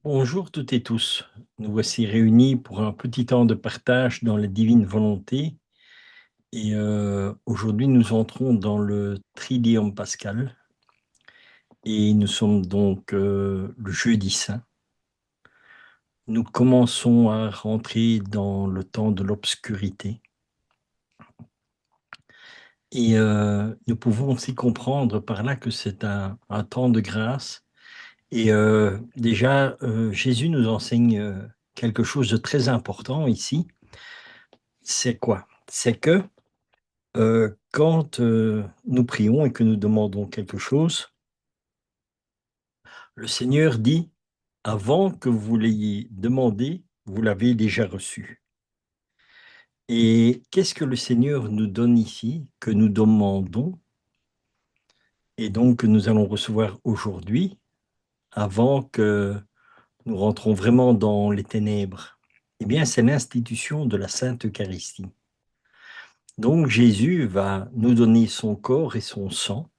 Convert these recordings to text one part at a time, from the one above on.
Bonjour toutes et tous. Nous voici réunis pour un petit temps de partage dans la divine volonté. Et aujourd'hui, nous entrons dans le Tridium pascal. Et nous sommes donc le jeudi saint. Nous commençons à rentrer dans le temps de l'obscurité. Et nous pouvons aussi comprendre par là que c'est un temps de grâce. Et déjà, Jésus nous enseigne quelque chose de très important ici. C'est quoi? C'est que quand nous prions et que nous demandons quelque chose, le Seigneur dit: «Avant que vous l'ayez demandé, vous l'avez déjà reçu». Et qu'est-ce que le Seigneur nous donne ici, que nous demandons et donc que nous allons recevoir aujourd'hui, avant que nous rentrons vraiment dans les ténèbres? Eh bien, c'est l'institution de la Sainte Eucharistie. Donc Jésus va nous donner son corps et son sang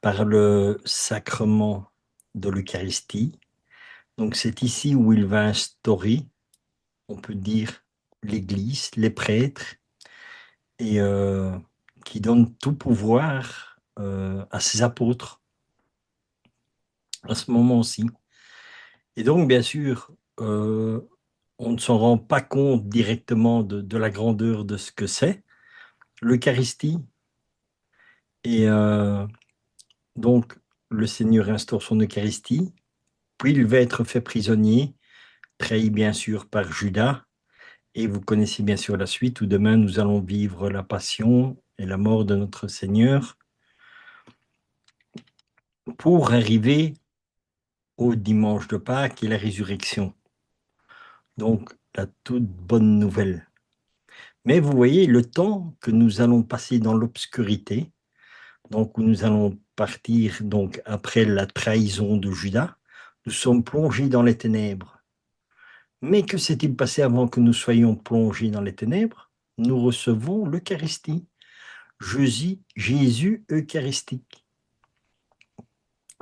par le sacrement de l'Eucharistie. Donc c'est ici où il va instaurer, on peut dire, l'Église, les prêtres, et qui donne tout pouvoir à ses apôtres à ce moment-ci. Et donc, bien sûr, on ne s'en rend pas compte directement de la grandeur de ce que c'est, l'Eucharistie. Et donc, le Seigneur instaure son Eucharistie, puis il va être fait prisonnier, trahi bien sûr par Judas, et vous connaissez bien sûr la suite où demain nous allons vivre la passion et la mort de notre Seigneur pour arriver au dimanche de Pâques et la résurrection. Donc la toute bonne nouvelle. Mais vous voyez, le temps que nous allons passer dans l'obscurité, donc où nous allons partir donc après la trahison de Judas, nous sommes plongés dans les ténèbres. Mais que s'est-il passé avant que nous soyons plongés dans les ténèbres? Nous recevons l'Eucharistie. Jésus eucharistique.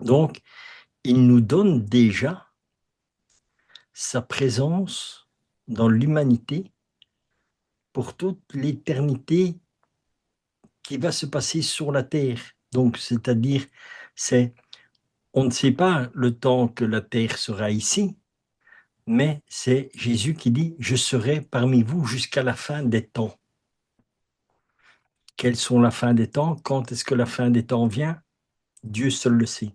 Donc, il nous donne déjà sa présence dans l'humanité pour toute l'éternité qui va se passer sur la terre. Donc, c'est-à-dire, c'est, on ne sait pas le temps que la terre sera ici, mais c'est Jésus qui dit: je serai parmi vous jusqu'à la fin des temps. Quelles sont la fin des temps? Quand est-ce que la fin des temps vient? Dieu seul le sait.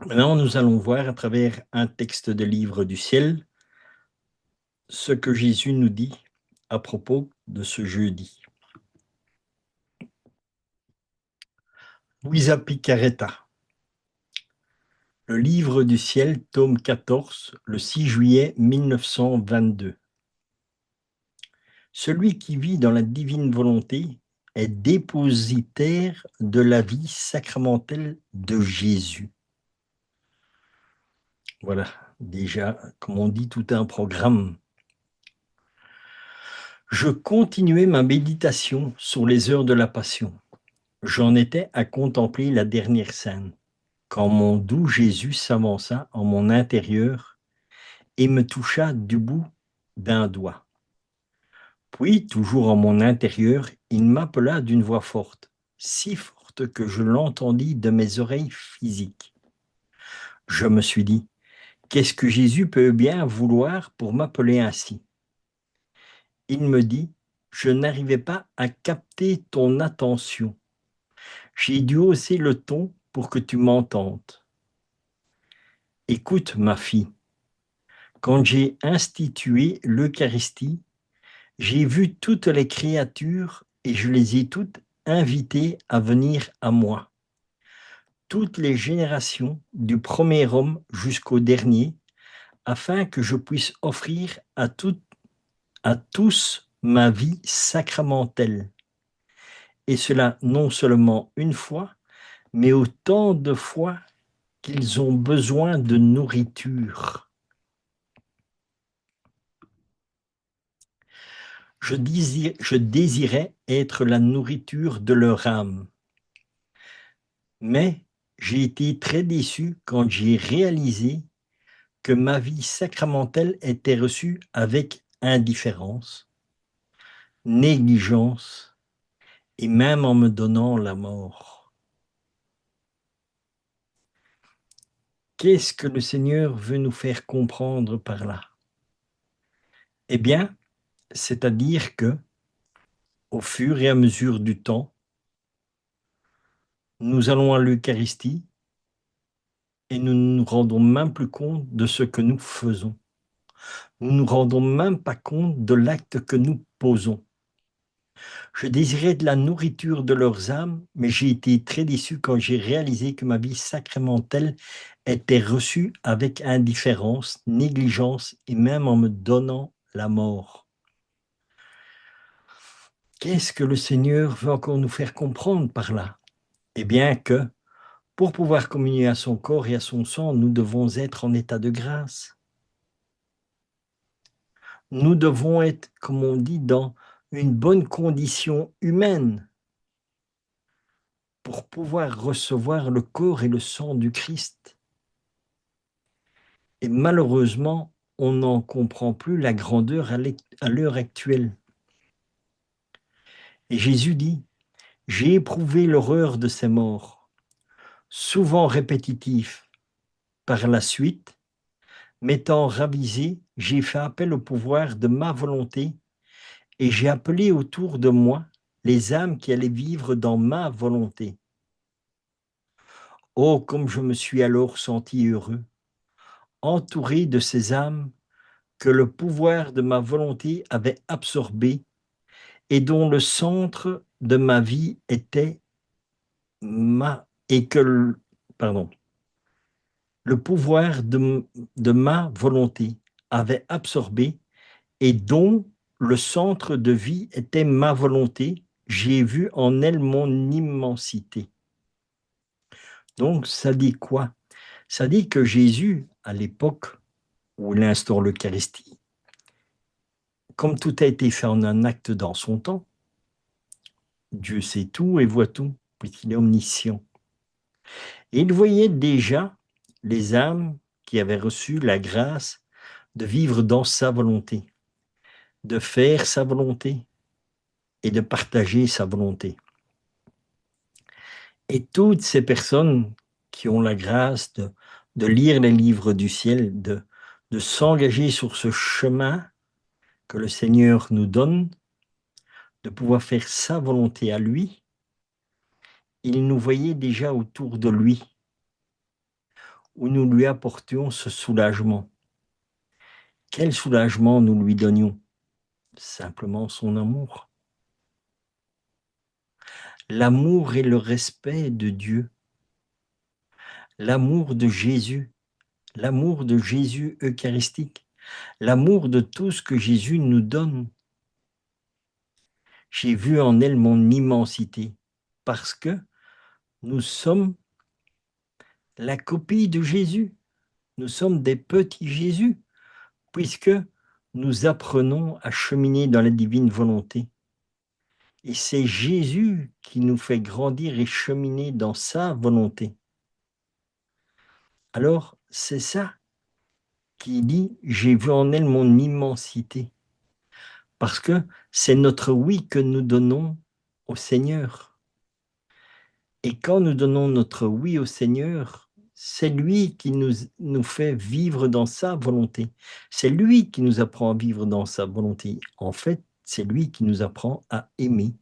Maintenant, nous allons voir à travers un texte de livre du ciel ce que Jésus nous dit à propos de ce jeudi. Luisa Picaretta, le livre du ciel, tome 14, le 6 juillet 1922. Celui qui vit dans la divine volonté est dépositaire de la vie sacramentelle de Jésus. Voilà, déjà, comme on dit, tout un programme. Je continuais ma méditation sur les heures de la Passion. J'en étais à contempler la dernière scène, quand mon doux Jésus s'avança en mon intérieur et me toucha du bout d'un doigt. Puis, toujours en mon intérieur, il m'appela d'une voix forte, si forte que je l'entendis de mes oreilles physiques. Je me suis dit: qu'est-ce que Jésus peut bien vouloir pour m'appeler ainsi? Il me dit: je n'arrivais pas à capter ton attention. J'ai dû hausser le ton pour que tu m'entendes. Écoute, ma fille, quand j'ai institué l'Eucharistie, j'ai vu toutes les créatures et je les ai toutes invitées à venir à moi. Toutes les générations, du premier homme jusqu'au dernier, afin que je puisse offrir à tous ma vie sacramentelle. Et cela non seulement une fois, mais autant de fois qu'ils ont besoin de nourriture. Je désirais être la nourriture de leur âme. Mais J'ai été très déçu quand j'ai réalisé que ma vie sacramentelle était reçue avec indifférence, négligence et même en me donnant la mort. Qu'est-ce que le Seigneur veut nous faire comprendre par là? Eh bien, c'est-à-dire que, au fur et à mesure du temps, nous allons à l'Eucharistie et nous ne nous rendons même plus compte de ce que nous faisons. Nous ne nous rendons même pas compte de l'acte que nous posons. Je désirais de la nourriture de leurs âmes, mais j'ai été très déçu quand j'ai réalisé que ma vie sacramentelle était reçue avec indifférence, négligence et même en me donnant la mort. Qu'est-ce que le Seigneur veut encore nous faire comprendre par là? Eh bien que, pour pouvoir communier à son corps et à son sang, nous devons être en état de grâce. Nous devons être, comme on dit, dans une bonne condition humaine pour pouvoir recevoir le corps et le sang du Christ. Et malheureusement, on n'en comprend plus la grandeur à l'heure actuelle. Et Jésus dit, j'ai éprouvé l'horreur de ces morts, souvent répétitifs. Par la suite, m'étant ravisé, j'ai fait appel au pouvoir de ma volonté et j'ai appelé autour de moi les âmes qui allaient vivre dans ma volonté. Oh, comme je me suis alors senti heureux, entouré de ces âmes que le pouvoir de ma volonté avait absorbées et dont le centre de ma vie était et que pardon, le pouvoir de ma volonté avait absorbé et dont le centre de vie était ma volonté, j'ai vu en elle mon immensité. Donc, ça dit quoi? Ça dit que Jésus, à l'époque où il instaure l'Eucharistie, comme tout a été fait en un acte dans son temps, Dieu sait tout et voit tout, puisqu'il est omniscient. Et il voyait déjà les âmes qui avaient reçu la grâce de vivre dans sa volonté, de faire sa volonté et de partager sa volonté. Et toutes ces personnes qui ont la grâce de lire les livres du ciel, de s'engager sur ce chemin que le Seigneur nous donne, de pouvoir faire sa volonté à lui, il nous voyait déjà autour de lui, où nous lui apportions ce soulagement. Quel soulagement nous lui donnions? Simplement son amour. L'amour et le respect de Dieu. L'amour de Jésus. L'amour de Jésus eucharistique. L'amour de tout ce que Jésus nous donne. J'ai vu en elle mon immensité, parce que nous sommes la copie de Jésus. Nous sommes des petits Jésus, puisque nous apprenons à cheminer dans la divine volonté. Et c'est Jésus qui nous fait grandir et cheminer dans sa volonté. Alors, c'est ça qui dit, j'ai vu en elle mon immensité. Parce que c'est notre oui que nous donnons au Seigneur. Et quand nous donnons notre oui au Seigneur, c'est lui qui nous fait vivre dans sa volonté. C'est lui qui nous apprend à vivre dans sa volonté. En fait, c'est lui qui nous apprend à aimer,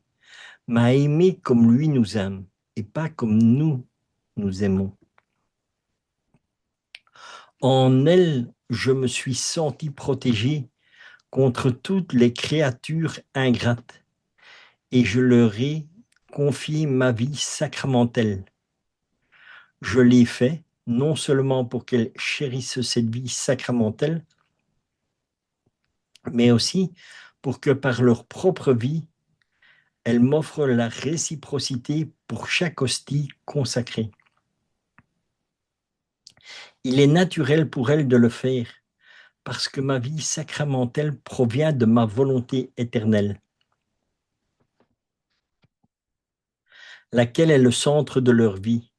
mais à aimer comme lui nous aime et pas comme nous aimons. En elle, je me suis senti protégé contre toutes les créatures ingrates et je leur ai confié ma vie sacramentelle. Je l'ai fait non seulement pour qu'elles chérissent cette vie sacramentelle, mais aussi pour que par leur propre vie, elles m'offrent la réciprocité pour chaque hostie consacrée. Il est naturel pour elles de le faire, parce que ma vie sacramentelle provient de ma volonté éternelle, laquelle est le centre de leur vie,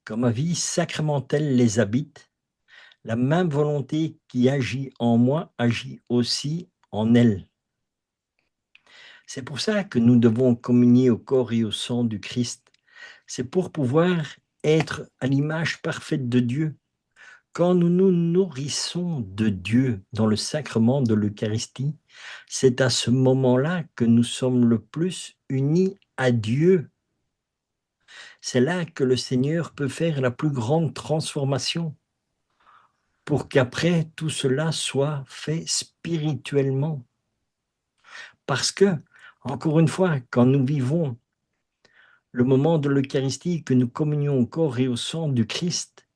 Quand ma vie sacramentelle les habite, la même volonté qui agit en moi agit aussi en elles. C'est pour ça que nous devons communier au corps et au sang du Christ. C'est pour pouvoir être à l'image parfaite de Dieu. Quand nous nous nourrissons de Dieu dans le sacrement de l'Eucharistie, c'est à ce moment-là que nous sommes le plus unis à Dieu. C'est là que le Seigneur peut faire la plus grande transformation pour qu'après tout cela soit fait spirituellement. Parce que, encore une fois, quand nous vivons le moment de l'Eucharistie, que nous communions au corps et au sang du Christ,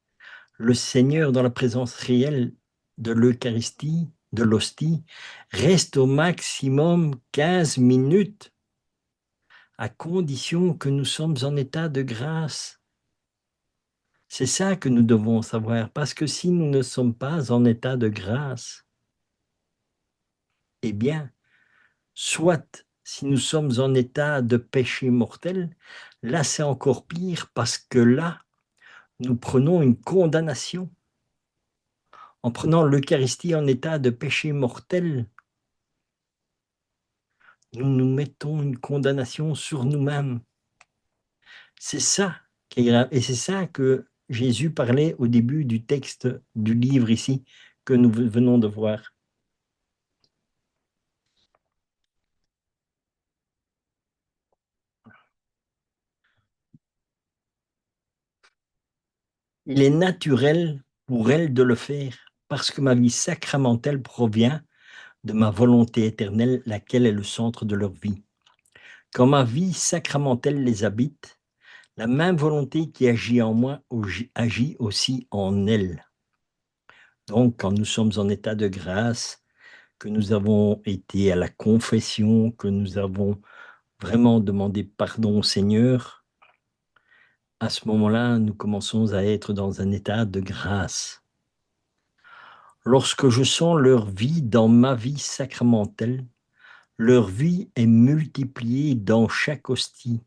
le Seigneur, dans la présence réelle de l'Eucharistie, de l'hostie, reste au maximum 15 minutes, à condition que nous sommes en état de grâce. C'est ça que nous devons savoir, parce que si nous ne sommes pas en état de grâce, eh bien, soit si nous sommes en état de péché mortel, là c'est encore pire, parce que là, nous prenons une condamnation. En prenant l'Eucharistie en état de péché mortel, nous nous mettons une condamnation sur nous-mêmes. C'est ça qui est grave. Et c'est ça que Jésus parlait au début du texte du livre ici, que nous venons de voir. Il est naturel pour elle de le faire, parce que ma vie sacramentelle provient de ma volonté éternelle, laquelle est le centre de leur vie. Quand ma vie sacramentelle les habite, la même volonté qui agit en moi agit aussi en elles. Donc, quand nous sommes en état de grâce, que nous avons été à la confession, que nous avons vraiment demandé pardon au Seigneur, à ce moment-là, nous commençons à être dans un état de grâce. Lorsque je sens leur vie dans ma vie sacramentelle, leur vie est multipliée dans chaque hostie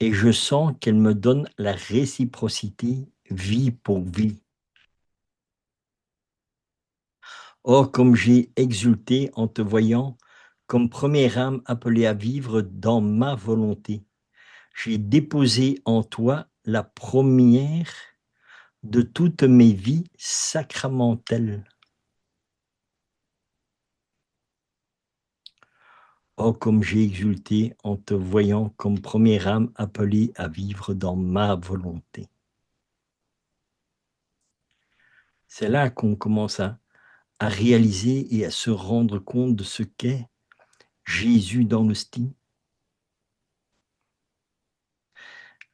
et je sens qu'elle me donne la réciprocité vie pour vie. Oh, comme j'ai exulté en te voyant, comme première âme appelée à vivre dans ma volonté. J'ai déposé en toi la première de toutes mes vies sacramentelles. Oh, comme j'ai exulté en te voyant comme première âme appelée à vivre dans ma volonté. C'est là qu'on commence à réaliser et à se rendre compte de ce qu'est Jésus dans l'hostie.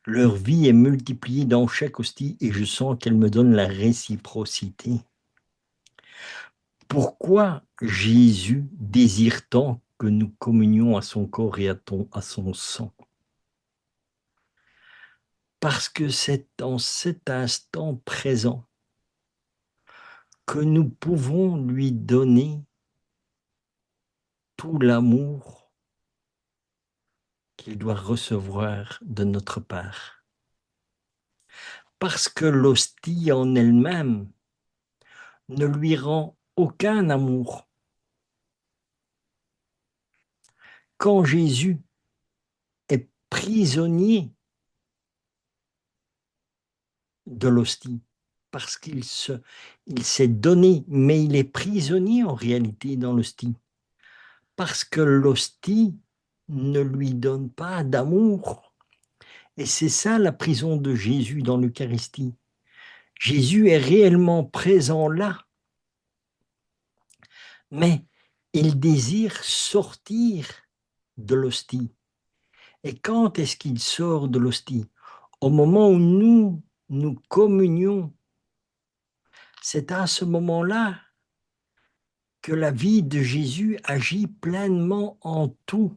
Leur vie est multipliée dans chaque hostie et je sens qu'elle me donne la réciprocité. Pourquoi Jésus désire tant que nous communions à son corps et à son sang? Parce que c'est en cet instant présent que nous pouvons lui donner tout l'amour qu'il doit recevoir de notre part. Parce que l'hostie en elle-même ne lui rend aucun amour. Quand Jésus est prisonnier de l'hostie, parce il s'est donné, mais il est prisonnier en réalité dans l'hostie, parce que l'hostie ne lui donne pas d'amour. Et c'est ça la prison de Jésus dans l'Eucharistie. Jésus est réellement présent là, mais il désire sortir de l'hostie. Et quand est-ce qu'il sort de l'hostie? Au moment où nous communions, c'est à ce moment-là que la vie de Jésus agit pleinement en tout.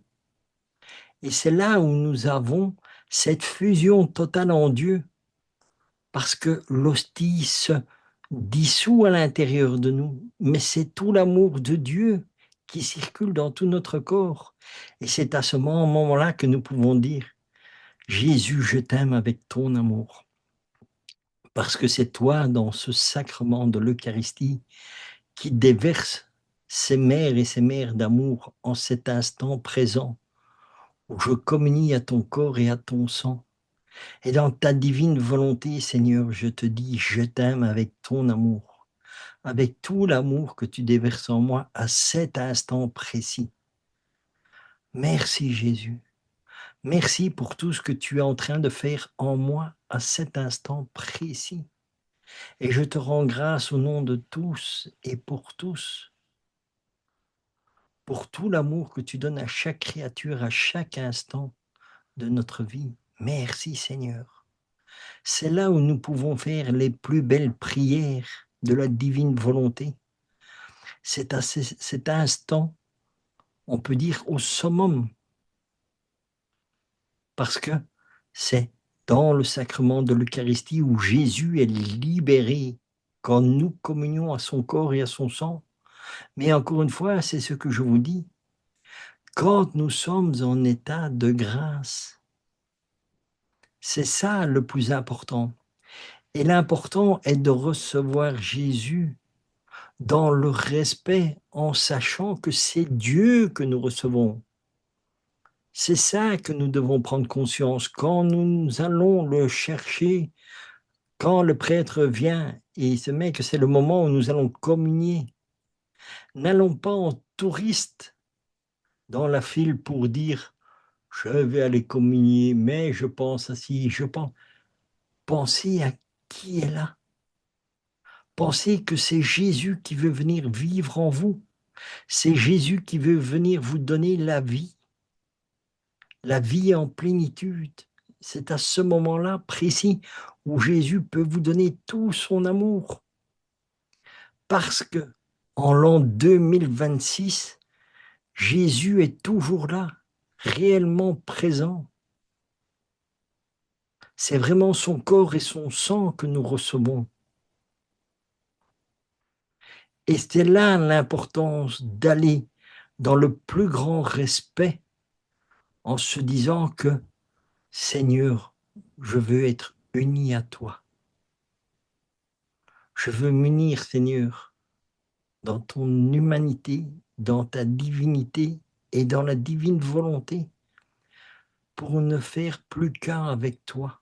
Et c'est là où nous avons cette fusion totale en Dieu, parce que l'hostie se dissout à l'intérieur de nous, mais c'est tout l'amour de Dieu qui circule dans tout notre corps. Et c'est à ce moment-là que nous pouvons dire, Jésus, je t'aime avec ton amour. parce que c'est toi, dans ce sacrement de l'Eucharistie, qui déverse ces mers d'amour en cet instant présent, où je communie à ton corps et à ton sang. Et dans ta divine volonté, Seigneur, je te dis, je t'aime avec ton amour, avec tout l'amour que tu déverses en moi à cet instant précis. Merci Jésus. Merci pour tout ce que tu es en train de faire en moi à cet instant précis. Et je te rends grâce au nom de tous et pour tout l'amour que tu donnes à chaque créature, à chaque instant de notre vie. Merci Seigneur. C'est là où nous pouvons faire les plus belles prières de la divine volonté. C'est à cet instant, on peut dire au summum, parce que c'est dans le sacrement de l'Eucharistie où Jésus est libéré quand nous communions à son corps et à son sang. Mais encore une fois, c'est ce que je vous dis, quand nous sommes en état de grâce, c'est ça le plus important. Et l'important est de recevoir Jésus dans le respect, en sachant que c'est Dieu que nous recevons. C'est ça que nous devons prendre conscience. Quand nous allons le chercher, quand le prêtre vient et il se met que c'est le moment où nous allons communier, n'allons pas en touriste dans la file pour dire je vais aller communier, mais je pense à ci, je pense. Pensez à qui est là. Pensez que c'est Jésus qui veut venir vivre en vous. C'est Jésus qui veut venir vous donner la vie en plénitude. C'est à ce moment-là précis où Jésus peut vous donner tout son amour. Parce que en l'an 2026, Jésus est toujours là, réellement présent. C'est vraiment son corps et son sang que nous recevons. Et c'est là l'importance d'aller dans le plus grand respect en se disant que Seigneur, je veux être uni à toi. Je veux m'unir, Seigneur, dans ton humanité, dans ta divinité et dans la divine volonté pour ne faire plus qu'un avec toi.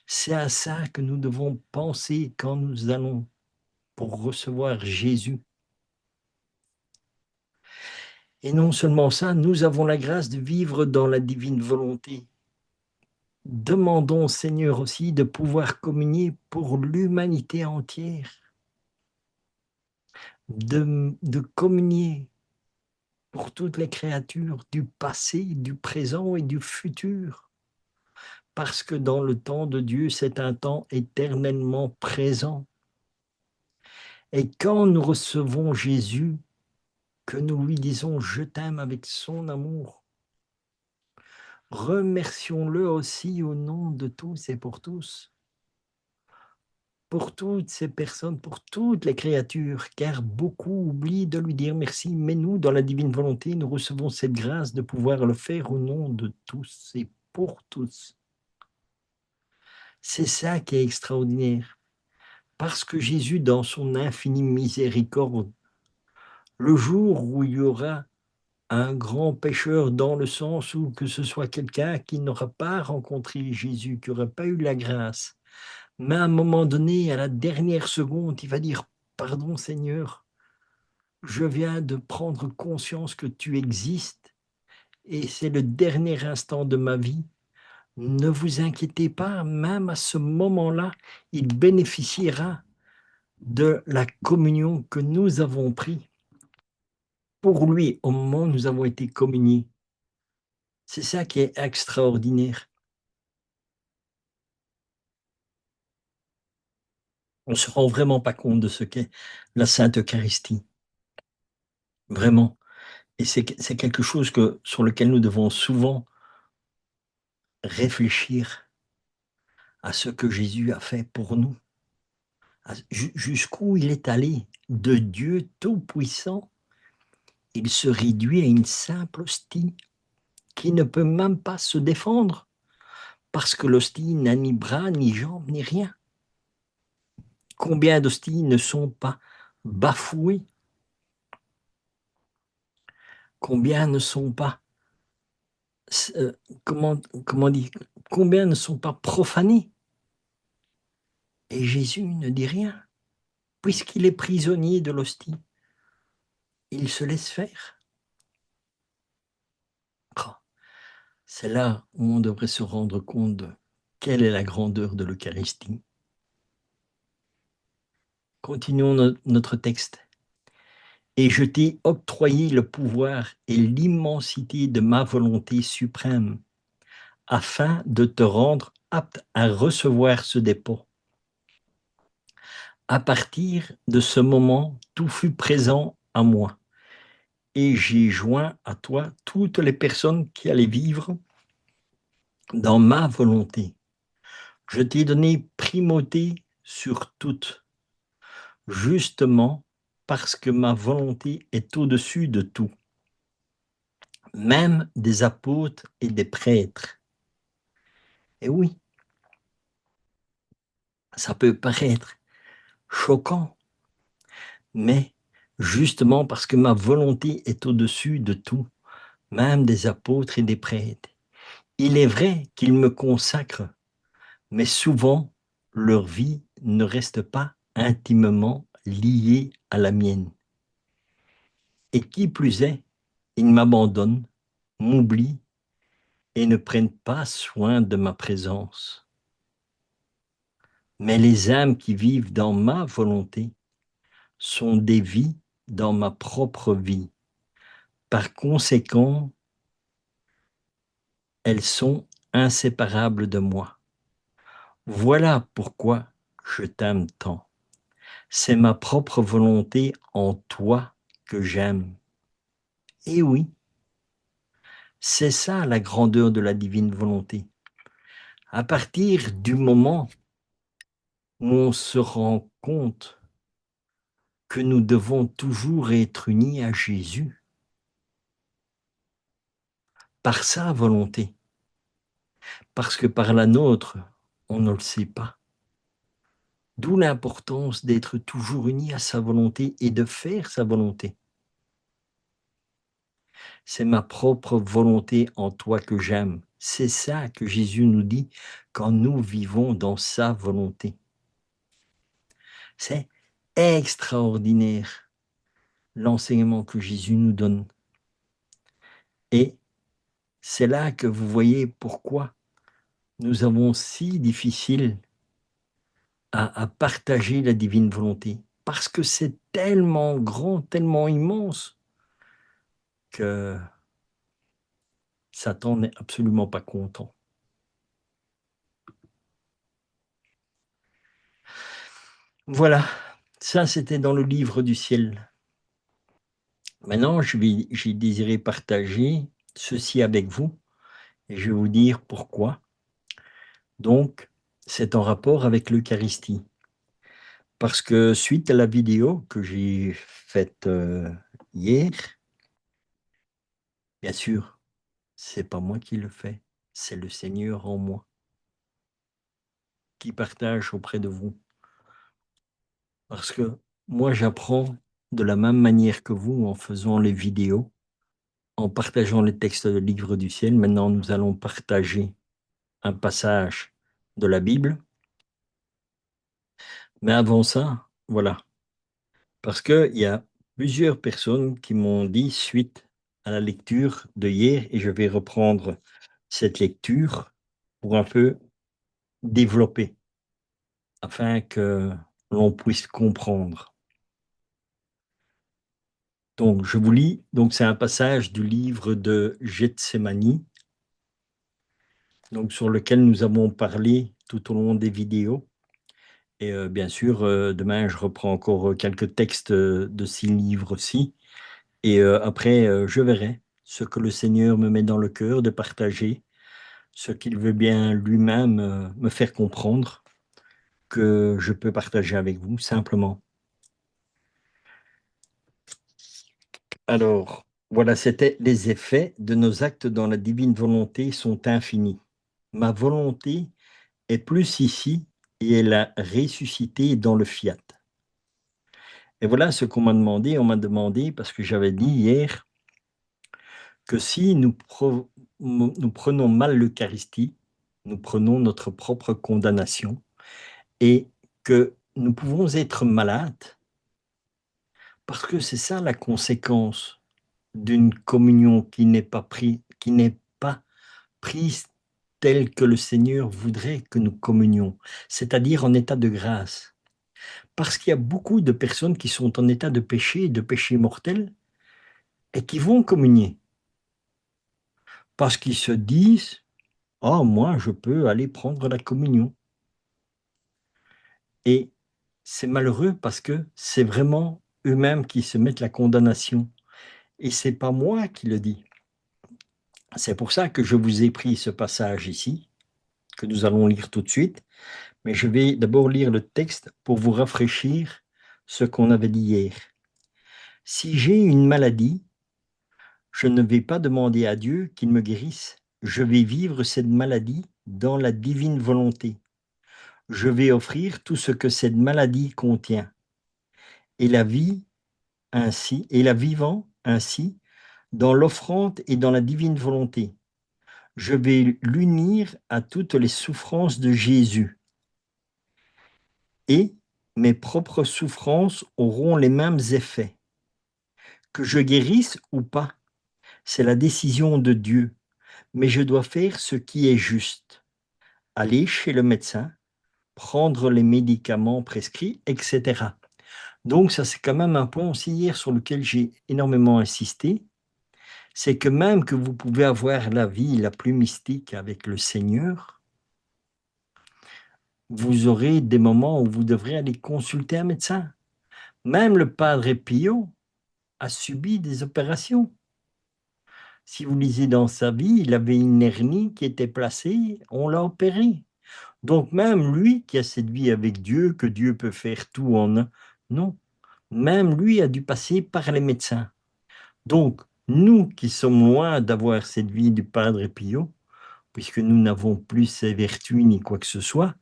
C'est à ça que nous devons penser quand nous allons pour recevoir Jésus. Et non seulement ça, nous avons la grâce de vivre dans la divine volonté. Demandons au Seigneur aussi de pouvoir communier pour l'humanité entière, de communier pour toutes les créatures du passé, du présent et du futur. Parce que dans le temps de Dieu, c'est un temps éternellement présent. Et quand nous recevons Jésus, que nous lui disons « Je t'aime » avec son amour, remercions-le aussi au nom de tous et pour toutes ces personnes, pour toutes les créatures, car beaucoup oublient de lui dire merci, mais nous, dans la divine volonté, nous recevons cette grâce de pouvoir le faire au nom de tous et pour tous. C'est ça qui est extraordinaire, parce que Jésus, dans son infinie miséricorde, le jour où il y aura un grand pécheur dans le sens où que ce soit quelqu'un qui n'aura pas rencontré Jésus, qui n'aura pas eu la grâce, mais à un moment donné, à la dernière seconde, il va dire « Pardon Seigneur, je viens de prendre conscience que tu existes et c'est le dernier instant de ma vie. Ne vous inquiétez pas, même à ce moment-là, il bénéficiera de la communion que nous avons prise pour lui au moment où nous avons été communiés. » C'est ça qui est extraordinaire. On ne se rend vraiment pas compte de ce qu'est la Sainte Eucharistie, vraiment. Et c'est quelque chose sur lequel nous devons souvent réfléchir à ce que Jésus a fait pour nous, jusqu'où il est allé. De Dieu Tout-Puissant, il se réduit à une simple hostie qui ne peut même pas se défendre parce que l'hostie n'a ni bras, ni jambes, ni rien. Combien d'hosties ne sont pas bafouées? Combien ne sont pas, euh, comment, comment dire, combien ne sont pas profanées? Et Jésus ne dit rien, puisqu'il est prisonnier de l'hostie. Il se laisse faire. Oh, c'est là où on devrait se rendre compte de quelle est la grandeur de l'Eucharistie. Continuons notre texte. Et je t'ai octroyé le pouvoir et l'immensité de ma volonté suprême, afin de te rendre apte à recevoir ce dépôt. À partir de ce moment, tout fut présent à moi, et j'ai joint à toi toutes les personnes qui allaient vivre dans ma volonté. Je t'ai donné primauté sur toutes, justement parce que ma volonté est au-dessus de tout, même des apôtres et des prêtres. Et oui, ça peut paraître choquant, mais justement parce que ma volonté est au-dessus de tout, même des apôtres et des prêtres. Il est vrai qu'ils me consacrent, mais souvent, leur vie ne reste pas intimement liée à la mienne. Et qui plus est, ils m'abandonnent, m'oublient et ne prennent pas soin de ma présence. Mais les âmes qui vivent dans ma volonté sont des vies dans ma propre vie. Par conséquent, elles sont inséparables de moi. Voilà pourquoi je t'aime tant. C'est ma propre volonté en toi que j'aime. Et oui, c'est ça la grandeur de la divine volonté. À partir du moment où on se rend compte que nous devons toujours être unis à Jésus par sa volonté, parce que par la nôtre, on ne le sait pas. D'où l'importance d'être toujours unis à sa volonté et de faire sa volonté. C'est ma propre volonté en toi que j'aime. C'est ça que Jésus nous dit quand nous vivons dans sa volonté. C'est extraordinaire l'enseignement que Jésus nous donne. Et c'est là que vous voyez pourquoi nous avons si difficile à partager la divine volonté. Parce que c'est tellement grand, tellement immense que Satan n'est absolument pas content. Voilà, ça c'était dans le livre du ciel. Maintenant, j'ai désiré partager ceci avec vous et je vais vous dire pourquoi. Donc, c'est en rapport avec l'Eucharistie. Parce que suite à la vidéo que j'ai faite hier, bien sûr, c'est pas moi qui le fais, c'est le Seigneur en moi qui partage auprès de vous. Parce que moi, j'apprends de la même manière que vous en faisant les vidéos, en partageant les textes du livre du ciel. Maintenant, nous allons partager un passage de la Bible. Mais avant ça, voilà. Parce qu'il y a plusieurs personnes qui m'ont dit suite à la lecture de hier, et je vais reprendre cette lecture pour un peu développer, afin que l'on puisse comprendre. Donc, je vous lis, donc c'est un passage du livre de Gethsémani, donc sur lequel nous avons parlé tout au long des vidéos. Et bien sûr, demain, je reprends encore quelques textes de ces livres-ci. Et après, je verrai ce que le Seigneur me met dans le cœur de partager, ce qu'il veut bien lui-même me faire comprendre, que je peux partager avec vous simplement. Alors, voilà, c'était les effets de nos actes dans la divine volonté sont infinis. ma volonté est plus ici et elle a ressuscité dans le fiat. Et voilà ce qu'on m'a demandé. On m'a demandé, parce que j'avais dit hier, que si nous prenons mal l'Eucharistie, nous prenons notre propre condamnation et que nous pouvons être malades parce que c'est ça la conséquence d'une communion qui n'est pas prise telle que le Seigneur voudrait que nous communions, c'est-à-dire en état de grâce. Parce qu'il y a beaucoup de personnes qui sont en état de péché mortel, et qui vont communier. Parce qu'ils se disent, oh, moi, je peux aller prendre la communion. Et c'est malheureux parce que c'est vraiment eux-mêmes qui se mettent la condamnation. Et c'est pas moi qui le dis. C'est pour ça que je vous ai pris ce passage ici, que nous allons lire tout de suite. Mais je vais d'abord lire le texte pour vous rafraîchir ce qu'on avait dit hier. Si j'ai une maladie, je ne vais pas demander à Dieu qu'il me guérisse. Je vais vivre cette maladie dans la divine volonté. Je vais offrir tout ce que cette maladie contient. Et la vie ainsi, et la vivant ainsi, dans l'offrande et dans la divine volonté. Je vais l'unir à toutes les souffrances de Jésus. Et mes propres souffrances auront les mêmes effets. Que je guérisse ou pas, c'est la décision de Dieu. Mais je dois faire ce qui est juste. Aller chez le médecin, prendre les médicaments prescrits, etc. Donc ça, c'est quand même un point aussi hier sur lequel j'ai énormément insisté. C'est que même que vous pouvez avoir la vie la plus mystique avec le Seigneur, vous aurez des moments où vous devrez aller consulter un médecin. Même le Padre Pio a subi des opérations. Si vous lisez dans sa vie, il avait une hernie qui était placée, on l'a opéré. Donc même lui qui a cette vie avec Dieu, que Dieu peut faire tout en un, non, même lui a dû passer par les médecins. Donc nous qui sommes loin d'avoir cette vie du Padre Pio, puisque nous n'avons plus ses vertus ni quoi que ce soit,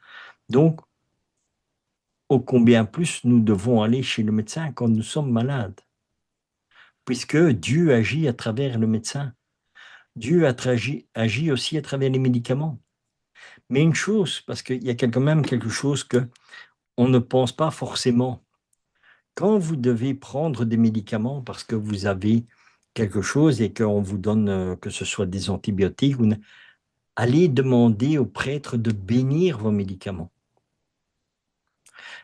donc ô combien plus nous devons aller chez le médecin quand nous sommes malades, puisque Dieu agit à travers le médecin. Dieu agit aussi à travers les médicaments. Mais une chose, parce qu'il y a quand même quelque chose que on ne pense pas forcément. Quand vous devez prendre des médicaments parce que vous avez quelque chose et qu'on vous donne, que ce soit des antibiotiques, allez demander au prêtre de bénir vos médicaments.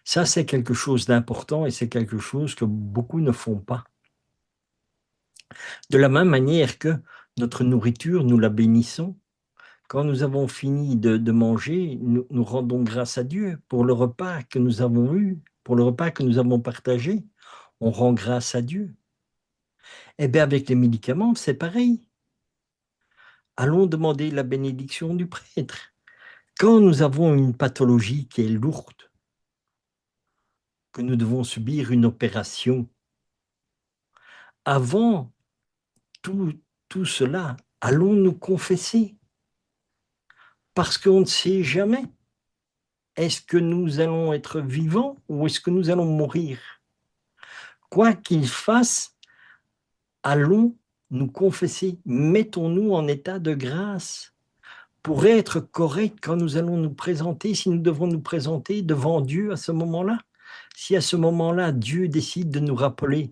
Ça, c'est quelque chose d'important et c'est quelque chose que beaucoup ne font pas. De la même manière que notre nourriture, nous la bénissons. Quand nous avons fini de manger, nous rendons grâce à Dieu pour le repas que nous avons eu, pour le repas que nous avons partagé. On rend grâce à Dieu. Eh bien, avec les médicaments, c'est pareil. Allons demander la bénédiction du prêtre. Quand nous avons une pathologie qui est lourde, que nous devons subir une opération, avant tout, tout cela, allons nous confesser. Parce qu'on ne sait jamais. Est-ce que nous allons être vivants ou est-ce que nous allons mourir? Quoi qu'il fasse, allons nous confesser. Mettons-nous en état de grâce pour être corrects quand nous allons nous présenter, si nous devons nous présenter devant Dieu à ce moment-là. Si à ce moment-là, Dieu décide de nous rappeler,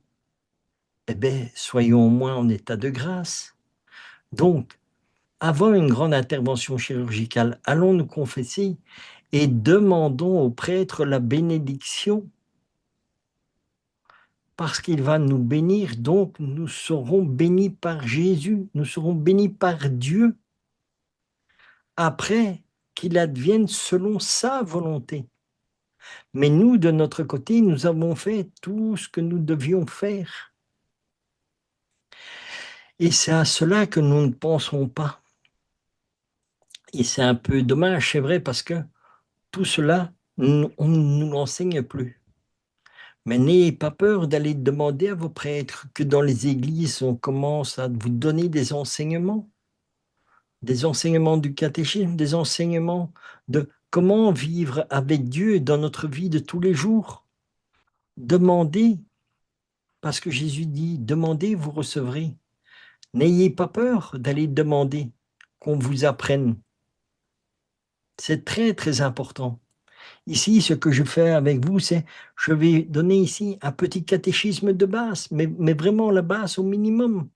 eh bien, soyons au moins en état de grâce. Donc, avant une grande intervention chirurgicale, allons nous confesser et demandons au prêtre la bénédiction parce qu'il va nous bénir, donc nous serons bénis par Jésus, nous serons bénis par Dieu après qu'il advienne selon sa volonté. Mais nous, de notre côté, nous avons fait tout ce que nous devions faire. Et c'est à cela que nous ne pensons pas. Et c'est un peu dommage, c'est vrai, parce que tout cela, on ne nous l'enseigne plus. Mais n'ayez pas peur d'aller demander à vos prêtres que dans les églises, on commence à vous donner des enseignements. des enseignements du catéchisme, des enseignements de comment vivre avec Dieu dans notre vie de tous les jours. Demandez, parce que Jésus dit, demandez, vous recevrez. N'ayez pas peur d'aller demander qu'on vous apprenne. C'est très, très important. Ici, ce que je fais avec vous, c'est, je vais donner ici un petit catéchisme de base, mais vraiment la base au minimum.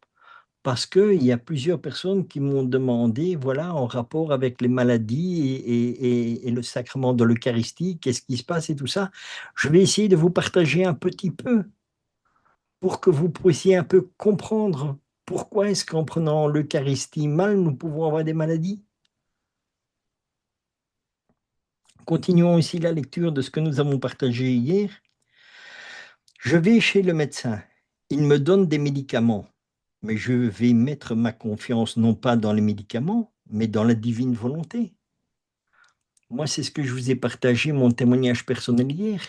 Parce qu'il y a plusieurs personnes qui m'ont demandé, voilà, en rapport avec les maladies et le sacrement de l'Eucharistie, qu'est-ce qui se passe et tout ça. Je vais essayer de vous partager un petit peu pour que vous puissiez un peu comprendre pourquoi est-ce qu'en prenant l'Eucharistie mal, nous pouvons avoir des maladies. Continuons ici la lecture de ce que nous avons partagé hier. Je vais chez le médecin. Il me donne des médicaments, mais je vais mettre ma confiance non pas dans les médicaments, mais dans la divine volonté. Moi, c'est ce que je vous ai partagé, mon témoignage personnel hier.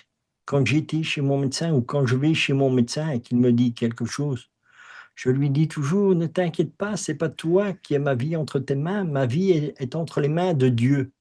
Quand j'étais chez mon médecin ou quand je vais chez mon médecin et qu'il me dit quelque chose, je lui dis toujours, ne t'inquiète pas, c'est pas toi qui as ma vie entre tes mains, ma vie est entre les mains de Dieu.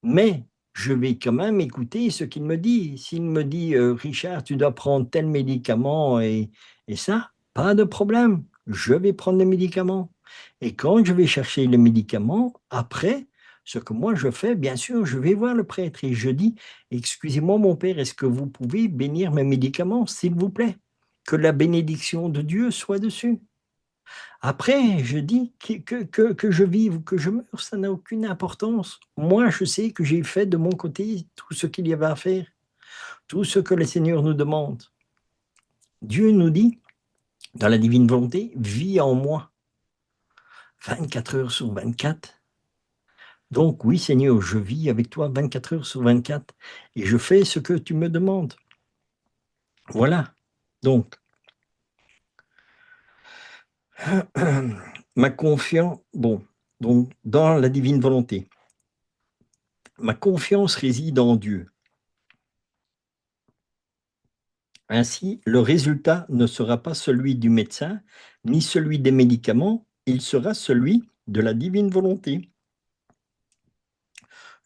Mais je vais quand même écouter ce qu'il me dit. S'il me dit, Richard, tu dois prendre tel médicament et ça, pas de problème, je vais prendre le médicament. Et quand je vais chercher le médicament, après, ce que moi je fais, bien sûr, je vais voir le prêtre et je dis, excusez-moi mon père, est-ce que vous pouvez bénir mes médicaments, s'il vous plaît? Que la bénédiction de Dieu soit dessus. Après, je dis que je vive ou que je meure, ça n'a aucune importance. Moi, je sais que j'ai fait de mon côté tout ce qu'il y avait à faire, tout ce que le Seigneur nous demande. Dieu nous dit, dans la divine volonté, vis en moi, 24 heures sur 24. Donc oui, Seigneur, je vis avec toi 24 heures sur 24 et je fais ce que tu me demandes. Voilà. Donc, ma confiance, bon, donc dans la divine volonté, ma confiance réside en Dieu. Ainsi, le résultat ne sera pas celui du médecin, ni celui des médicaments, il sera celui de la divine volonté.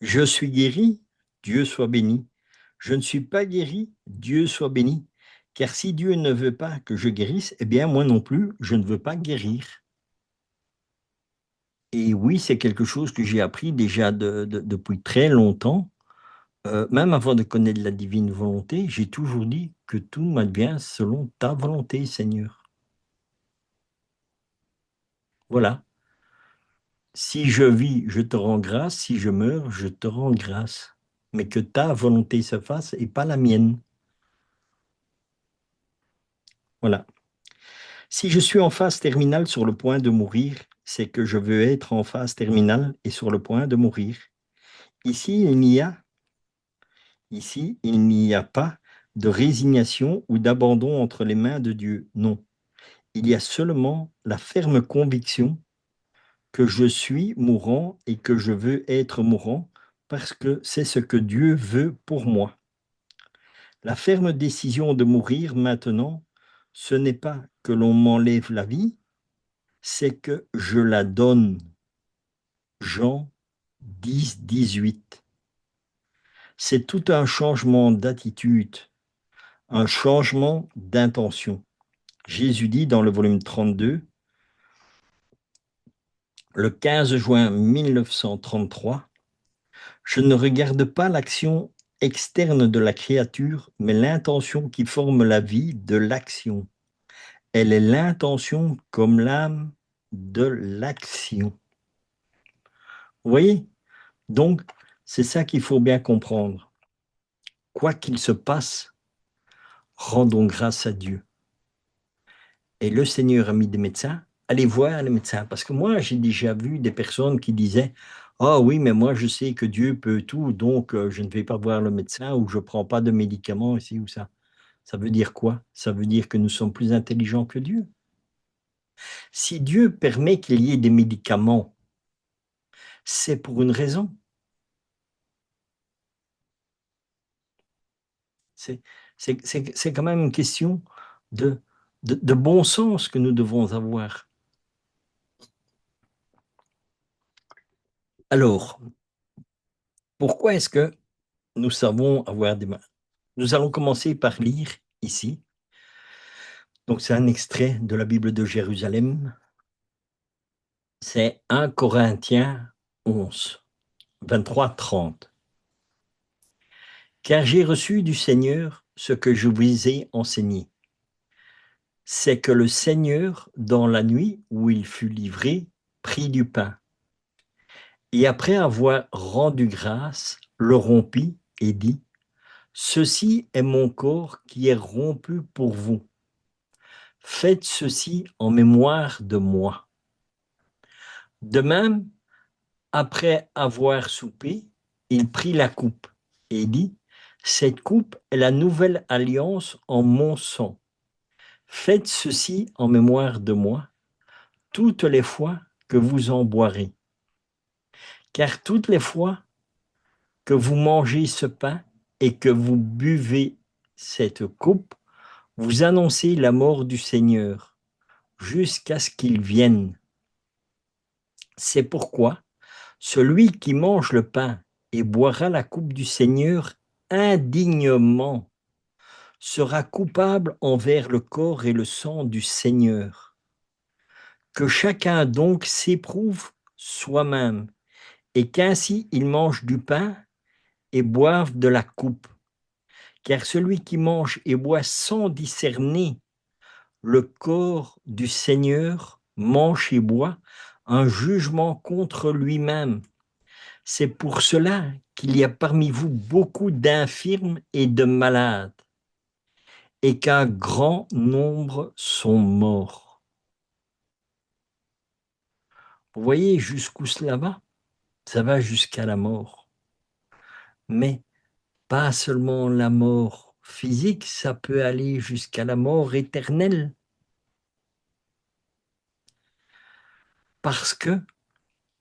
Je suis guéri, Dieu soit béni. Je ne suis pas guéri, Dieu soit béni. Car si Dieu ne veut pas que je guérisse, eh bien moi non plus, je ne veux pas guérir. Et oui, c'est quelque chose que j'ai appris déjà depuis très longtemps. Même avant de connaître la divine volonté, j'ai toujours dit que tout m'advient selon ta volonté, Seigneur. Voilà. Si je vis, je te rends grâce. Si je meurs, je te rends grâce. Mais que ta volonté se fasse et pas la mienne. Voilà. Si je suis en phase terminale sur le point de mourir, c'est que je veux être en phase terminale et sur le point de mourir. Ici, il n'y a pas de résignation ou d'abandon entre les mains de Dieu. Non. Il y a seulement la ferme conviction que je suis mourant et que je veux être mourant parce que c'est ce que Dieu veut pour moi. La ferme décision de mourir maintenant, ce n'est pas que l'on m'enlève la vie, c'est que je la donne. Jean 10, 18. C'est tout un changement d'attitude, un changement d'intention. Jésus dit dans le volume 32, le 15 juin 1933, je ne regarde pas l'action externe de la créature, mais l'intention qui forme la vie de l'action. Elle est l'intention comme l'âme de l'action. Vous voyez? Donc, c'est ça qu'il faut bien comprendre. Quoi qu'il se passe, rendons grâce à Dieu. Et le Seigneur a mis des médecins, allez voir les médecins. Parce que moi, j'ai déjà vu des personnes qui disaient, ah oui, mais moi, je sais que Dieu peut tout, donc je ne vais pas voir le médecin ou je ne prends pas de médicaments ici ou ça. Ça veut dire quoi? Ça veut dire que nous sommes plus intelligents que Dieu. Si Dieu permet qu'il y ait des médicaments, c'est pour une raison. C'est quand même une question de bon sens que nous devons avoir. Alors, pourquoi est-ce que nous savons avoir des mains? Nous allons commencer par lire ici. Donc, c'est un extrait de la Bible de Jérusalem. C'est 1 Corinthiens 11, 23-30. Car j'ai reçu du Seigneur ce que je vous ai enseigné. C'est que le Seigneur, dans la nuit où il fut livré, prit du pain. Et après avoir rendu grâce, le rompit et dit, ceci est mon corps qui est rompu pour vous. Faites ceci en mémoire de moi. De même, après avoir soupé, il prit la coupe et dit, cette coupe est la nouvelle alliance en mon sang. Faites ceci en mémoire de moi, toutes les fois que vous en boirez. Car toutes les fois que vous mangez ce pain et que vous buvez cette coupe, vous annoncez la mort du Seigneur jusqu'à ce qu'il vienne. C'est pourquoi celui qui mange le pain et boira la coupe du Seigneur indignement sera coupable envers le corps et le sang du Seigneur. Que chacun donc s'éprouve soi-même, et qu'ainsi il mange du pain et boive de la coupe. Car celui qui mange et boit sans discerner le corps du Seigneur mange et boit un jugement contre lui-même. C'est pour cela qu'il y a parmi vous beaucoup d'infirmes et de malades, et qu'un grand nombre sont morts. Vous voyez jusqu'où cela va? Ça va jusqu'à la mort. Mais pas seulement la mort physique, ça peut aller jusqu'à la mort éternelle. Parce que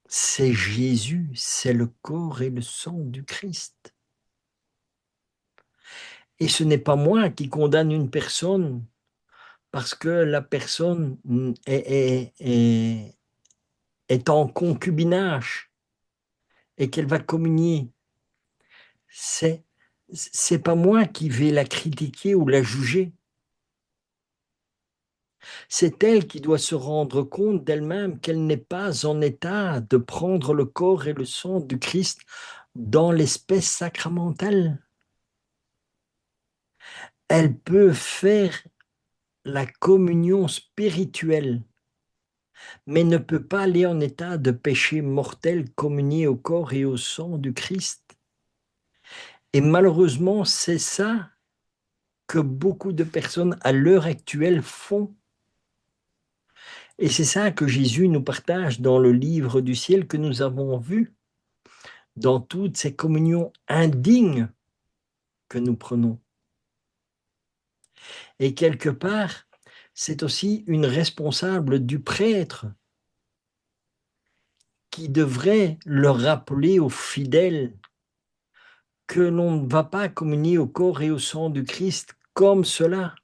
c'est Jésus, c'est le corps et le sang du Christ. Et ce n'est pas moi qui condamne une personne parce que la personne est en concubinage et qu'elle va communier. C'est pas moi qui vais la critiquer ou la juger. C'est elle qui doit se rendre compte d'elle-même qu'elle n'est pas en état de prendre le corps et le sang du Christ dans l'espèce sacramentale. Elle peut faire la communion spirituelle, mais ne peut pas aller en état de péché mortel communié au corps et au sang du Christ. Et malheureusement, c'est ça que beaucoup de personnes à l'heure actuelle font. Et c'est ça que Jésus nous partage dans le livre du ciel que nous avons vu, dans toutes ces communions indignes que nous prenons. Et quelque part, c'est aussi une responsable du prêtre qui devrait le rappeler aux fidèles que l'on ne va pas communier au corps et au sang du Christ comme cela,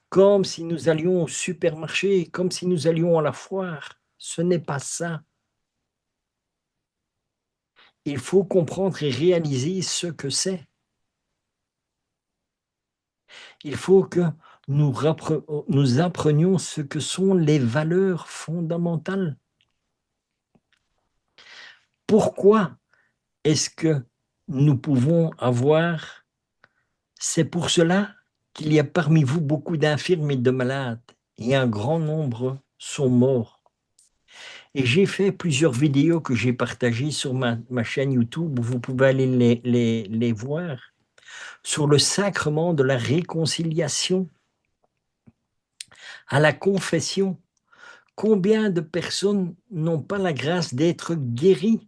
comme si nous allions au supermarché, comme si nous allions à la foire. Ce n'est pas ça. Il faut comprendre et réaliser ce que c'est. Il faut que nous apprenions ce que sont les valeurs fondamentales. Pourquoi est-ce que nous pouvons avoir... C'est pour cela qu'il y a parmi vous beaucoup d'infirmes et de malades, et un grand nombre sont morts. Et j'ai fait plusieurs vidéos que j'ai partagées sur ma chaîne YouTube, où vous pouvez aller les voir, sur le sacrement de la réconciliation, à la confession. Combien de personnes n'ont pas la grâce d'être guéries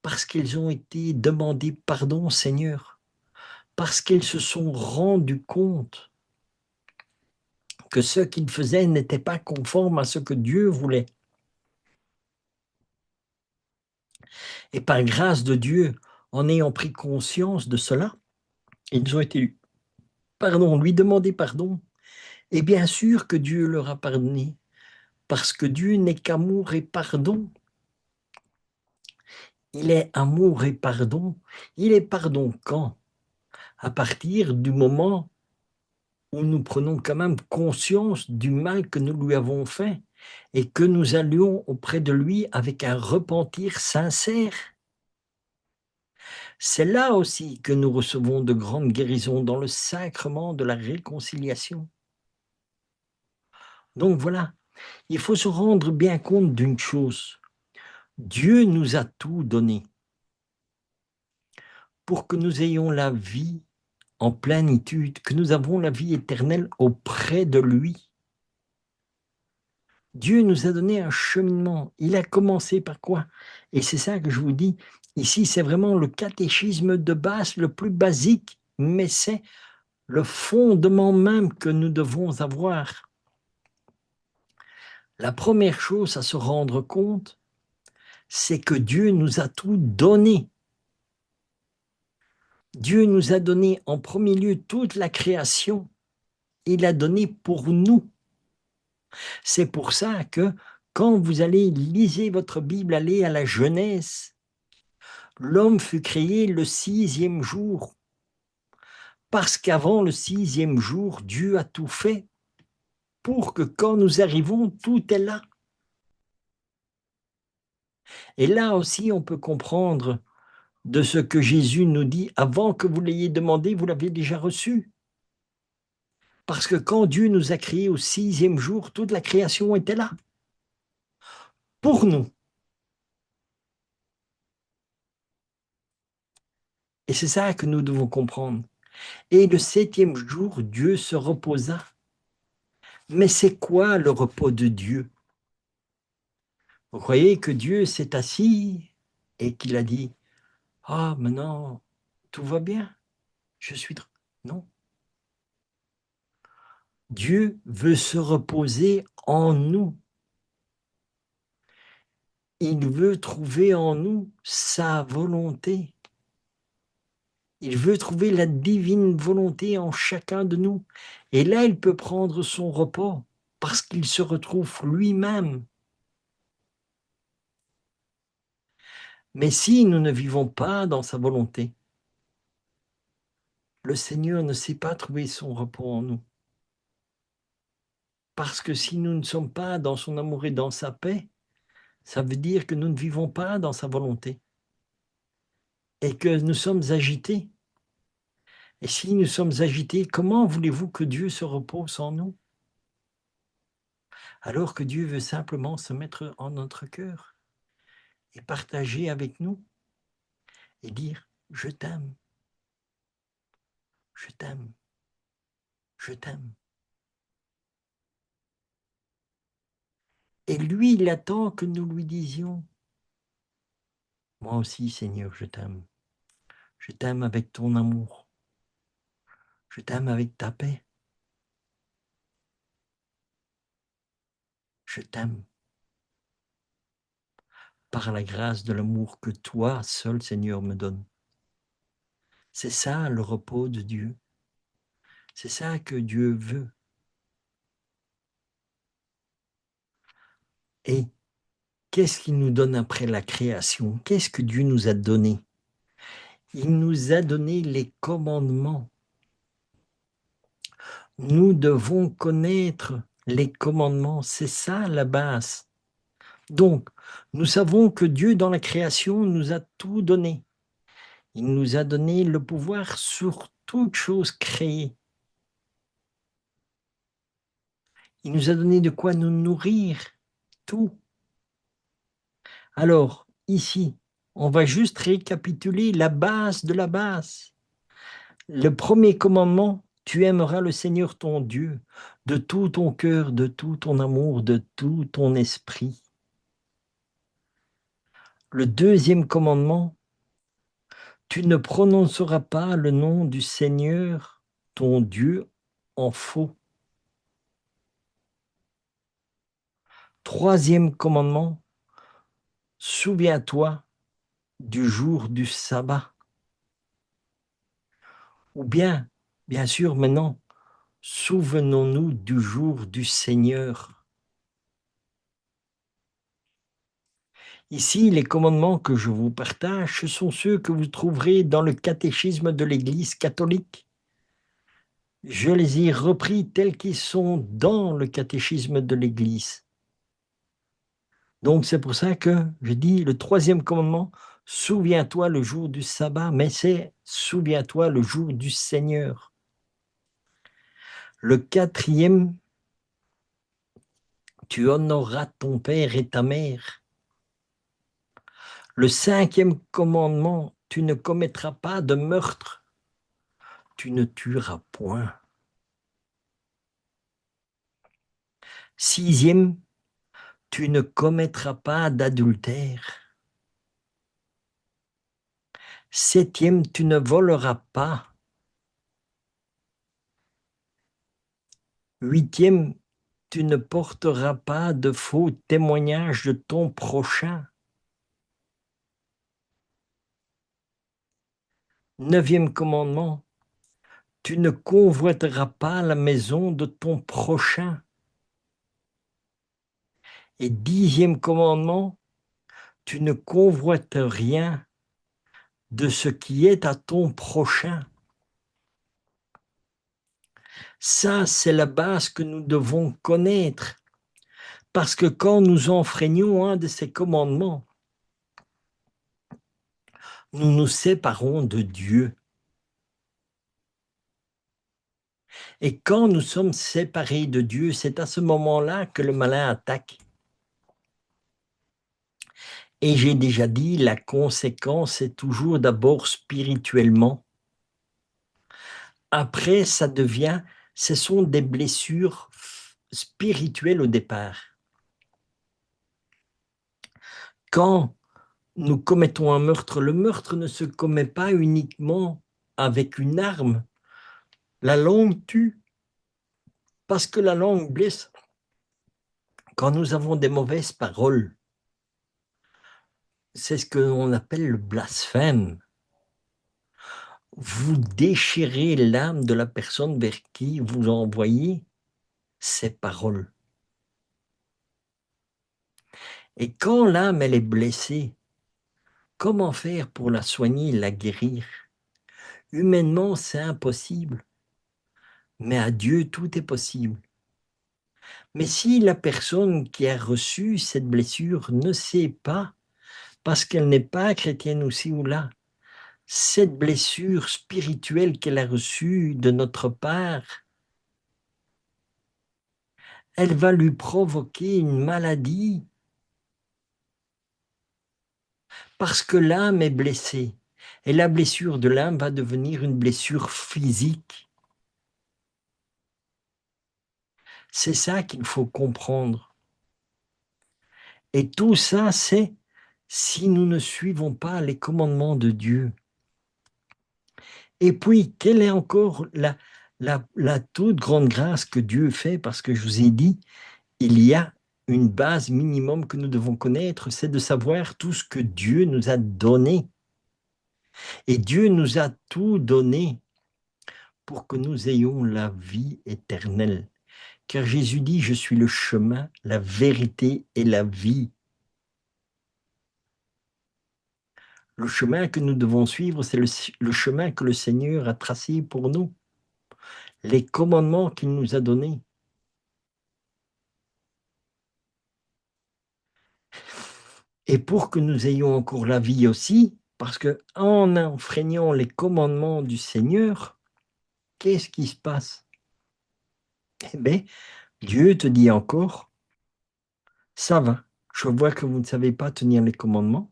parce qu'ils ont été demandés pardon, Seigneur, parce qu'ils se sont rendus compte que ce qu'ils faisaient n'était pas conforme à ce que Dieu voulait. Et par grâce de Dieu, en ayant pris conscience de cela, ils ont été, lui demander pardon. Et bien sûr que Dieu leur a pardonné, parce que Dieu n'est qu'amour et pardon. Il est amour et pardon. Il est pardon quand? À partir du moment où nous prenons quand même conscience du mal que nous lui avons fait et que nous allions auprès de lui avec un repentir sincère. C'est là aussi que nous recevons de grandes guérisons dans le sacrement de la réconciliation. Donc voilà, il faut se rendre bien compte d'une chose. Dieu nous a tout donné pour que nous ayons la vie en plénitude, que nous avons la vie éternelle auprès de lui. Dieu nous a donné un cheminement. Il a commencé par quoi? Et c'est ça que je vous dis. Ici, c'est vraiment le catéchisme de base, le plus basique, mais c'est le fondement même que nous devons avoir. La première chose à se rendre compte, c'est que Dieu nous a tout donné. Dieu nous a donné en premier lieu toute la création. Il l'a donné pour nous. C'est pour ça que quand vous allez liser votre Bible, allez à la Genèse, l'homme fut créé le 6e jour. Parce qu'avant le 6e jour, Dieu a tout fait pour que quand nous arrivons, tout est là. Et là aussi, on peut comprendre de ce que Jésus nous dit, avant que vous l'ayez demandé, vous l'avez déjà reçu. Parce que quand Dieu nous a créés au 6e jour, toute la création était là, pour nous. Et c'est ça que nous devons comprendre. Et le 7e jour, Dieu se reposa. Mais c'est quoi le repos de Dieu? Vous croyez que Dieu s'est assis et qu'il a dit, ah, maintenant, tout va bien, je suis... Non. Dieu veut se reposer en nous. Il veut trouver en nous sa volonté. Il veut trouver la divine volonté en chacun de nous. Et là, il peut prendre son repos parce qu'il se retrouve lui-même. Mais si nous ne vivons pas dans sa volonté, le Seigneur ne sait pas trouver son repos en nous. Parce que si nous ne sommes pas dans son amour et dans sa paix, ça veut dire que nous ne vivons pas dans sa volonté et que nous sommes agités. Et si nous sommes agités, comment voulez-vous que Dieu se repose en nous? Alors que Dieu veut simplement se mettre en notre cœur et partager avec nous et dire « Je t'aime, je t'aime, je t'aime ». Et lui, il attend que nous lui disions « Moi aussi, Seigneur, je t'aime. Je t'aime avec ton amour. Je t'aime avec ta paix. Je t'aime par la grâce de l'amour que toi, seul Seigneur, me donnes. » C'est ça le repos de Dieu. C'est ça que Dieu veut. Et qu'est-ce qu'il nous donne après la création? Qu'est-ce que Dieu nous a donné? Il nous a donné les commandements. Nous devons connaître les commandements, c'est ça la base. Donc, nous savons que Dieu, dans la création, nous a tout donné. Il nous a donné le pouvoir sur toute chose créée. Il nous a donné de quoi nous nourrir, tout. Alors, ici, on va juste récapituler la base de la base. Le premier commandement, tu aimeras le Seigneur ton Dieu de tout ton cœur, de tout ton amour, de tout ton esprit. Le deuxième commandement, tu ne prononceras pas le nom du Seigneur ton Dieu en faux. Troisième commandement, souviens-toi du jour du sabbat. Ou bien sûr, maintenant, souvenons-nous du jour du Seigneur. Ici, les commandements que je vous partage, ce sont ceux que vous trouverez dans le catéchisme de l'Église catholique. Je les ai repris tels qu'ils sont dans le catéchisme de l'Église. Donc c'est pour ça que je dis le troisième commandement, souviens-toi le jour du sabbat, mais c'est souviens-toi le jour du Seigneur. Le quatrième, tu honoreras ton père et ta mère. Le cinquième commandement, tu ne commettras pas de meurtre, tu ne tueras point. Sixième, tu ne commettras pas d'adultère. Septième, tu ne voleras pas. Huitième, tu ne porteras pas de faux témoignages de ton prochain. Neuvième commandement, tu ne convoiteras pas la maison de ton prochain. Et dixième commandement, tu ne convoites rien de ce qui est à ton prochain. Ça, c'est la base que nous devons connaître. Parce que quand nous enfreignons un de ces commandements, nous nous séparons de Dieu. Et quand nous sommes séparés de Dieu, c'est à ce moment-là que le malin attaque. Et j'ai déjà dit, la conséquence est toujours d'abord spirituellement. Après, ce sont des blessures spirituelles au départ. Quand nous commettons un meurtre, le meurtre ne se commet pas uniquement avec une arme. La langue tue, parce que la langue blesse. Quand nous avons des mauvaises paroles, c'est ce qu'on appelle le blasphème. Vous déchirez l'âme de la personne vers qui vous envoyez ces paroles. Et quand l'âme, elle est blessée, comment faire pour la soigner, la guérir? Humainement, c'est impossible. Mais à Dieu, tout est possible. Mais si la personne qui a reçu cette blessure ne sait pas, parce qu'elle n'est pas chrétienne aussi ou là, cette blessure spirituelle qu'elle a reçue de notre part, elle va lui provoquer une maladie parce que l'âme est blessée. Et la blessure de l'âme va devenir une blessure physique. C'est ça qu'il faut comprendre. Et tout ça, c'est si nous ne suivons pas les commandements de Dieu. Et puis, quelle est encore la toute grande grâce que Dieu fait? Parce que je vous ai dit, il y a une base minimum que nous devons connaître, c'est de savoir tout ce que Dieu nous a donné. Et Dieu nous a tout donné pour que nous ayons la vie éternelle. Car Jésus dit, je suis le chemin, la vérité et la vie. Le chemin que nous devons suivre, c'est le chemin que le Seigneur a tracé pour nous. Les commandements qu'il nous a donnés. Et pour que nous ayons encore la vie aussi, parce que en enfreignant les commandements du Seigneur, qu'est-ce qui se passe? Eh bien, Dieu te dit encore, ça va, je vois que vous ne savez pas tenir les commandements.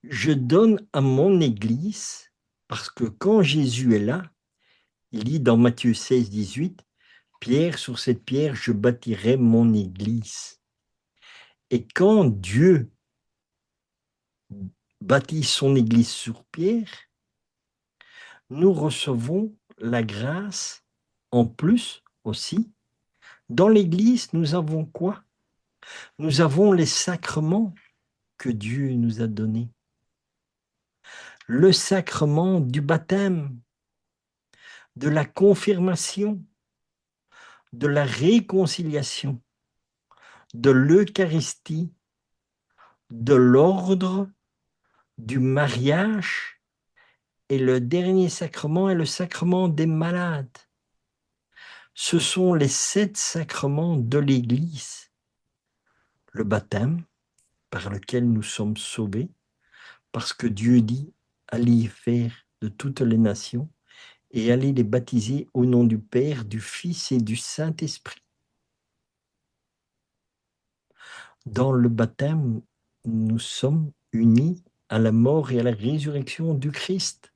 Je donne à mon Église, parce que quand Jésus est là, il dit dans Matthieu 16, 18, Pierre, sur cette pierre, je bâtirai mon Église. Et quand Dieu bâtit son Église sur pierre, nous recevons la grâce en plus aussi. Dans l'Église, nous avons quoi? Nous avons les sacrements que Dieu nous a donnés. Le sacrement du baptême, de la confirmation, de la réconciliation, de l'Eucharistie, de l'ordre du mariage, et le dernier sacrement est le sacrement des malades. Ce sont les 7 sacrements de l'Église. Le baptême, par lequel nous sommes sauvés, parce que Dieu dit, allez faire de toutes les nations et allez les baptiser au nom du Père, du Fils et du Saint-Esprit. Dans le baptême, nous sommes unis à la mort et à la résurrection du Christ.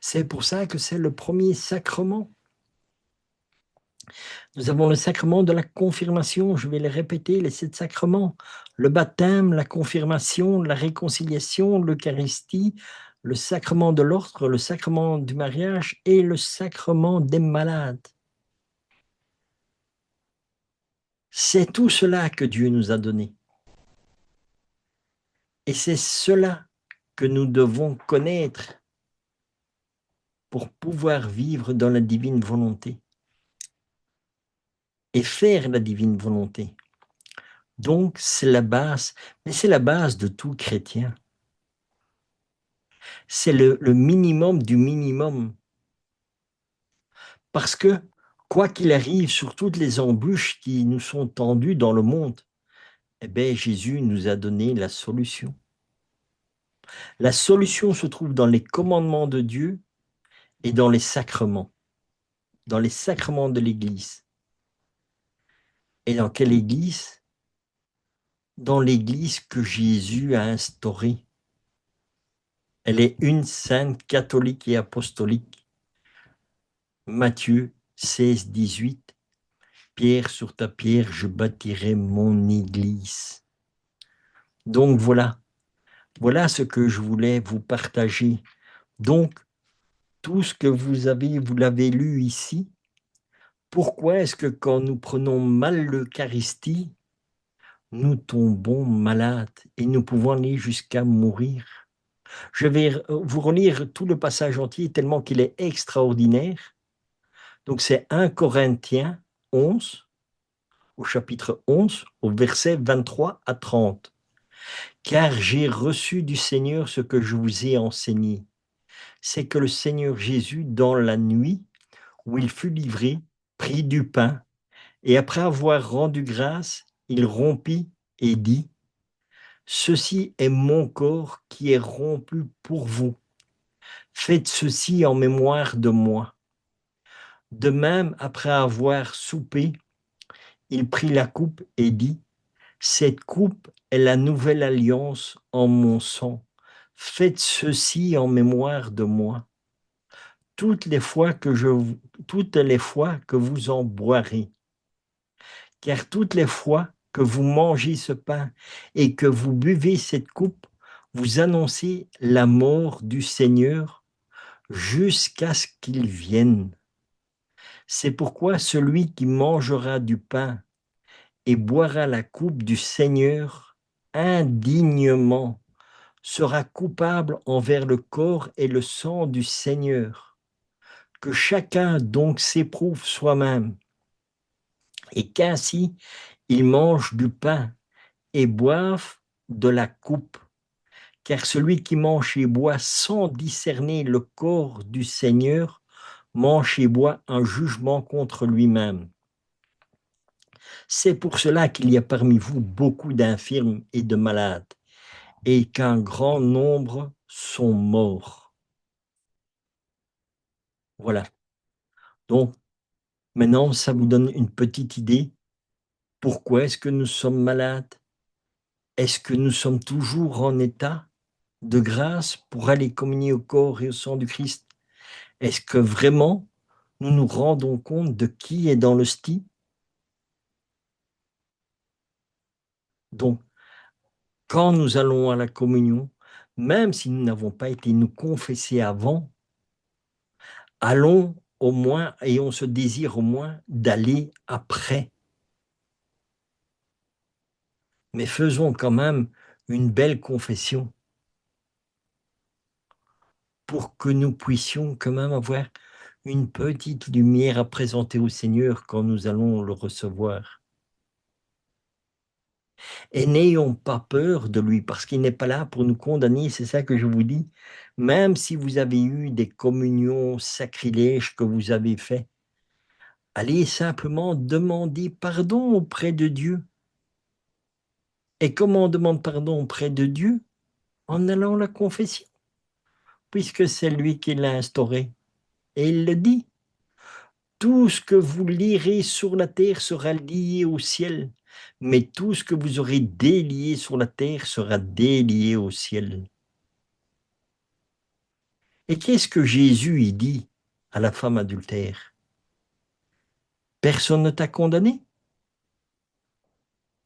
C'est pour ça que c'est le premier sacrement. Nous avons le sacrement de la confirmation, je vais les répéter, les 7 sacrements. Le baptême, la confirmation, la réconciliation, l'Eucharistie, le sacrement de l'ordre, le sacrement du mariage et le sacrement des malades. C'est tout cela que Dieu nous a donné. Et c'est cela que nous devons connaître pour pouvoir vivre dans la divine volonté et faire la divine volonté. Donc, c'est la base, mais c'est la base de tout chrétien. C'est le minimum du minimum. Parce que, quoi qu'il arrive, sur toutes les embûches qui nous sont tendues dans le monde, eh bien, Jésus nous a donné la solution. La solution se trouve dans les commandements de Dieu et dans les sacrements de l'Église. Et dans quelle Église? Dans l'Église que Jésus a instaurée. Elle est une, sainte, catholique et apostolique. Matthieu 16, 18. Pierre sur ta pierre, je bâtirai mon Église. Donc voilà ce que je voulais vous partager. Donc, tout ce que vous l'avez lu ici. Pourquoi est-ce que quand nous prenons mal l'Eucharistie, nous tombons malades et nous pouvons aller jusqu'à mourir? Je vais vous relire tout le passage entier tellement qu'il est extraordinaire. Donc c'est 1 Corinthiens 11, au chapitre 11, au verset 23 à 30. Car j'ai reçu du Seigneur ce que je vous ai enseigné. C'est que le Seigneur Jésus, dans la nuit où il fut livré, prit du pain, et après avoir rendu grâce, il rompit et dit, ceci est mon corps qui est rompu pour vous. Faites ceci en mémoire de moi. De même, après avoir soupé, il prit la coupe et dit, cette coupe est la nouvelle alliance en mon sang. Faites ceci en mémoire de moi. Toutes les fois que vous en boirez. Car toutes les fois que vous mangez ce pain et que vous buvez cette coupe, vous annoncez la mort du Seigneur jusqu'à ce qu'il vienne. C'est pourquoi celui qui mangera du pain et boira la coupe du Seigneur indignement sera coupable envers le corps et le sang du Seigneur. Que chacun donc s'éprouve soi-même, et qu'ainsi il mange du pain et boive de la coupe. Car celui qui mange et boit sans discerner le corps du Seigneur mange et boit un jugement contre lui-même. C'est pour cela qu'il y a parmi vous beaucoup d'infirmes et de malades, et qu'un grand nombre sont morts. Voilà. Donc, maintenant, ça vous donne une petite idée. Pourquoi est-ce que nous sommes malades? Est-ce que nous sommes toujours en état de grâce pour aller communier au corps et au sang du Christ? Est-ce que vraiment nous nous rendons compte de qui est dans l'hostie? Donc, quand nous allons à la communion, même si nous n'avons pas été nous confesser avant, allons au moins, ayons ce désir au moins d'aller après. Mais faisons quand même une belle confession pour que nous puissions quand même avoir une petite lumière à présenter au Seigneur quand nous allons le recevoir. Et n'ayons pas peur de lui, parce qu'il n'est pas là pour nous condamner, c'est ça que je vous dis. Même si vous avez eu des communions sacrilèges que vous avez faits, allez simplement demander pardon auprès de Dieu. Et comment on demande pardon auprès de Dieu? En allant à la confession, puisque c'est lui qui l'a instauré. Et il le dit, tout ce que vous lirez sur la terre sera lié au ciel, mais tout ce que vous aurez délié sur la terre sera délié au ciel. Et qu'est-ce que Jésus y dit à la femme adultère? Personne ne t'a condamné?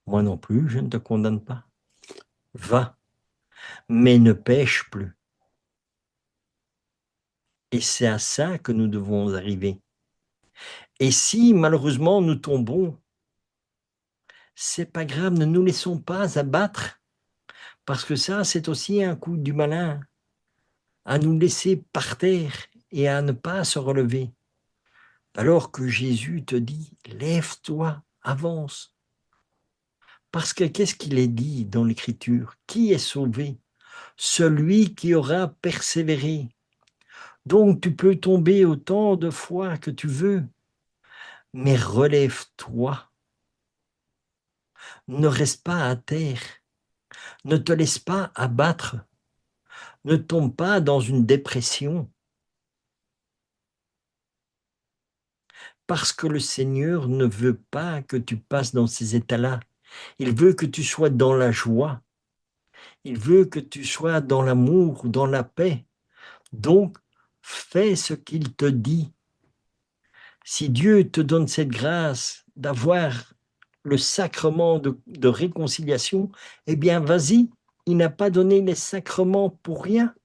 Moi non plus, je ne te condamne pas. Va, mais ne pêche plus. Et c'est à ça que nous devons arriver. Et si malheureusement nous tombons, c'est pas grave, ne nous laissons pas abattre, parce que ça, c'est aussi un coup du malin, à nous laisser par terre et à ne pas se relever. Alors que Jésus te dit, lève-toi, avance. Parce que qu'est-ce qu'il est dit dans l'Écriture? Qui est sauvé? Celui qui aura persévéré. Donc tu peux tomber autant de fois que tu veux, mais relève-toi. Ne reste pas à terre. Ne te laisse pas abattre. Ne tombe pas dans une dépression. Parce que le Seigneur ne veut pas que tu passes dans ces états-là. Il veut que tu sois dans la joie. Il veut que tu sois dans l'amour, dans la paix. Donc, fais ce qu'il te dit. Si Dieu te donne cette grâce d'avoir le sacrement de réconciliation, eh bien, vas-y. Il n'a pas donné les sacrements pour rien.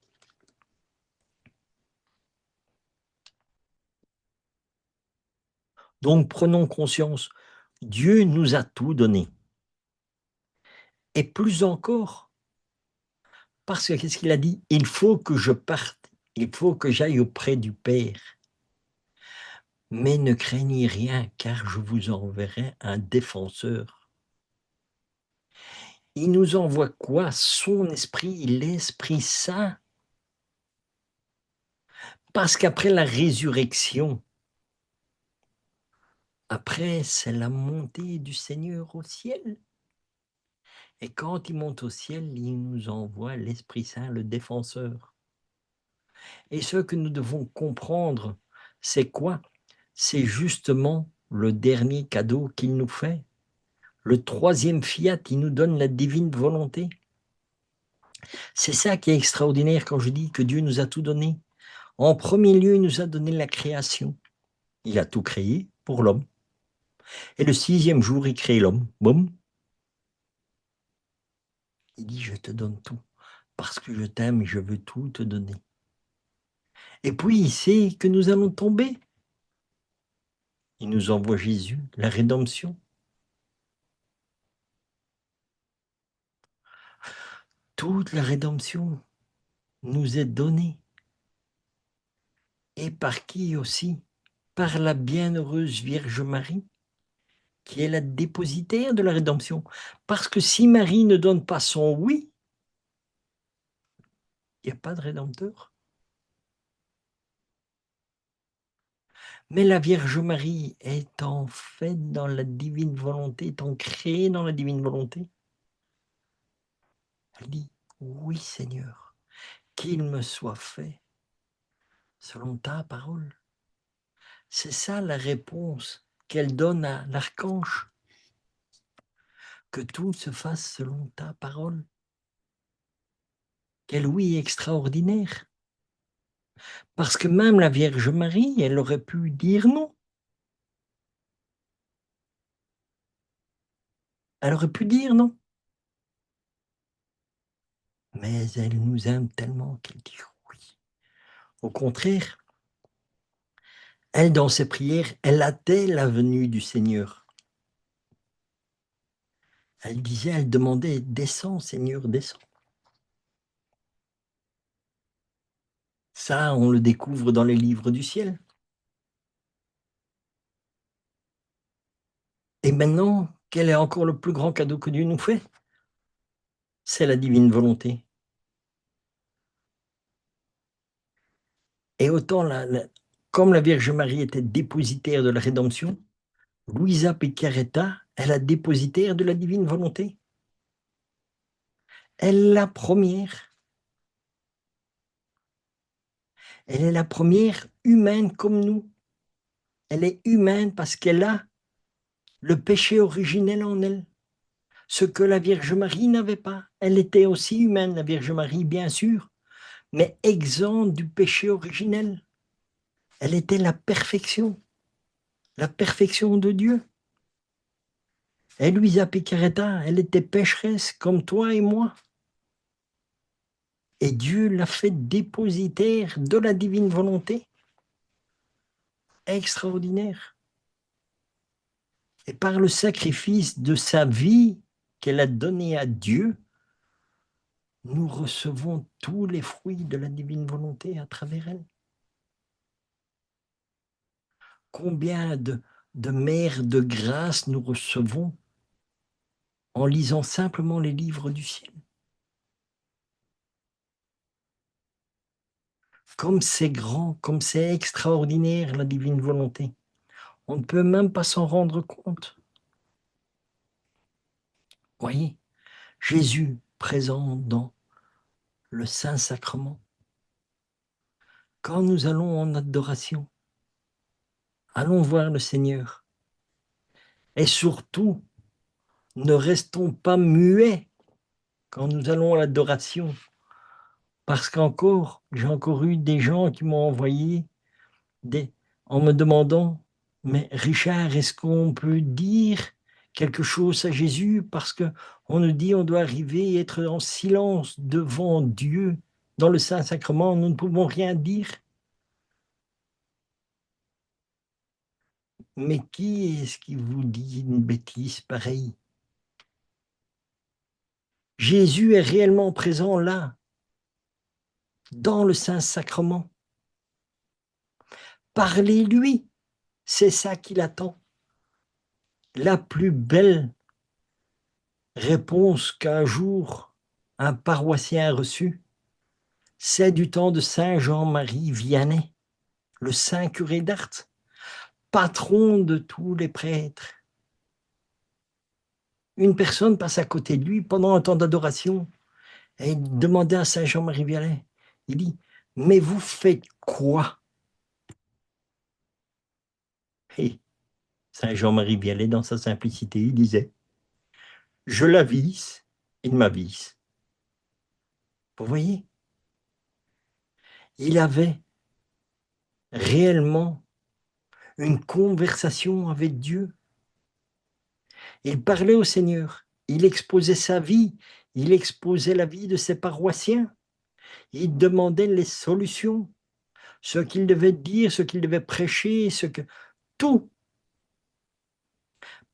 Donc, prenons conscience. Dieu nous a tout donné. Et plus encore, parce que qu'est-ce qu'il a dit? Il faut que je parte. Il faut que j'aille auprès du Père. Mais ne craignez rien, car je vous enverrai un défenseur. Il nous envoie quoi? Son esprit, l'Esprit Saint. Parce qu'après la résurrection, après, c'est la montée du Seigneur au ciel. Et quand il monte au ciel, il nous envoie l'Esprit Saint, le défenseur. Et ce que nous devons comprendre, c'est quoi? C'est justement le dernier cadeau qu'il nous fait. Le troisième fiat, il nous donne la divine volonté. C'est ça qui est extraordinaire quand je dis que Dieu nous a tout donné. En premier lieu, il nous a donné la création. Il a tout créé pour l'homme. Et le sixième jour, il crée l'homme. Boum. Il dit, je te donne tout. Parce que je t'aime et je veux tout te donner. Et puis, il sait que nous allons tomber. Il nous envoie Jésus, la rédemption. Toute la rédemption nous est donnée. Et par qui aussi? Par la bienheureuse Vierge Marie, qui est la dépositaire de la rédemption. Parce que si Marie ne donne pas son oui, il n'y a pas de rédempteur. Mais la Vierge Marie étant faite dans la divine volonté, étant créée dans la divine volonté, elle dit, oui Seigneur, qu'il me soit fait selon ta parole. C'est ça la réponse qu'elle donne à l'archange, que tout se fasse selon ta parole. Quel oui extraordinaire. Parce que même la Vierge Marie, elle aurait pu dire non. Elle aurait pu dire non. Mais elle nous aime tellement qu'elle dit oui. Au contraire, elle, dans ses prières, elle hâtait la venue du Seigneur. Elle disait, elle demandait, descends Seigneur, descends. Ça, on le découvre dans les livres du ciel. Et maintenant, Quel est encore le plus grand cadeau que Dieu nous fait? C'est la divine volonté. Et autant comme la Vierge Marie était dépositaire de la rédemption, Luisa Piccarreta est la dépositaire de la divine volonté. Elle est la première. Elle est la première humaine comme nous. Elle est humaine parce qu'elle a le péché originel en elle, ce que la Vierge Marie n'avait pas. Elle était aussi humaine, la Vierge Marie, bien sûr, mais exempte du péché originel. Elle était la perfection de Dieu. Et Luisa Piccarreta, elle était pécheresse comme toi et moi. Et Dieu l'a fait dépositaire de la divine volonté. Extraordinaire. Et par le sacrifice de sa vie qu'elle a donné à Dieu, nous recevons tous les fruits de la divine volonté à travers elle. Combien de mers de grâce nous recevons en lisant simplement les livres du ciel. Comme c'est grand, comme c'est extraordinaire la divine volonté. On ne peut même pas s'en rendre compte. Voyez, Jésus présent dans le Saint-Sacrement. Quand nous allons en adoration, allons voir le Seigneur. Et surtout, ne restons pas muets quand nous allons à l'adoration. Parce qu'encore, j'ai encore eu des gens qui m'ont envoyé en me demandant, mais Richard, est-ce qu'on peut dire quelque chose à Jésus? Parce qu'on nous dit on doit arriver et être en silence devant Dieu. Dans le Saint-Sacrement, nous ne pouvons rien dire. Mais qui est-ce qui vous dit une bêtise pareille? Jésus est réellement présent là, dans le Saint-Sacrement. Parlez-lui, c'est ça qu'il attend. La plus belle réponse qu'un jour un paroissien a reçue, c'est du temps de Saint Jean-Marie Vianney, le saint curé d'Art, patron de tous les prêtres. Une personne passe à côté de lui pendant un temps d'adoration et il demandait à Saint Jean-Marie Vianney, il dit, mais vous faites quoi? Et Saint Jean-Marie Vianney, dans sa simplicité, il disait, je l'avise, il m'avise. Vous voyez, il avait réellement une conversation avec Dieu. Il parlait au Seigneur, il exposait sa vie, il exposait la vie de ses paroissiens, il demandait les solutions, ce qu'il devait dire, ce qu'il devait prêcher, tout.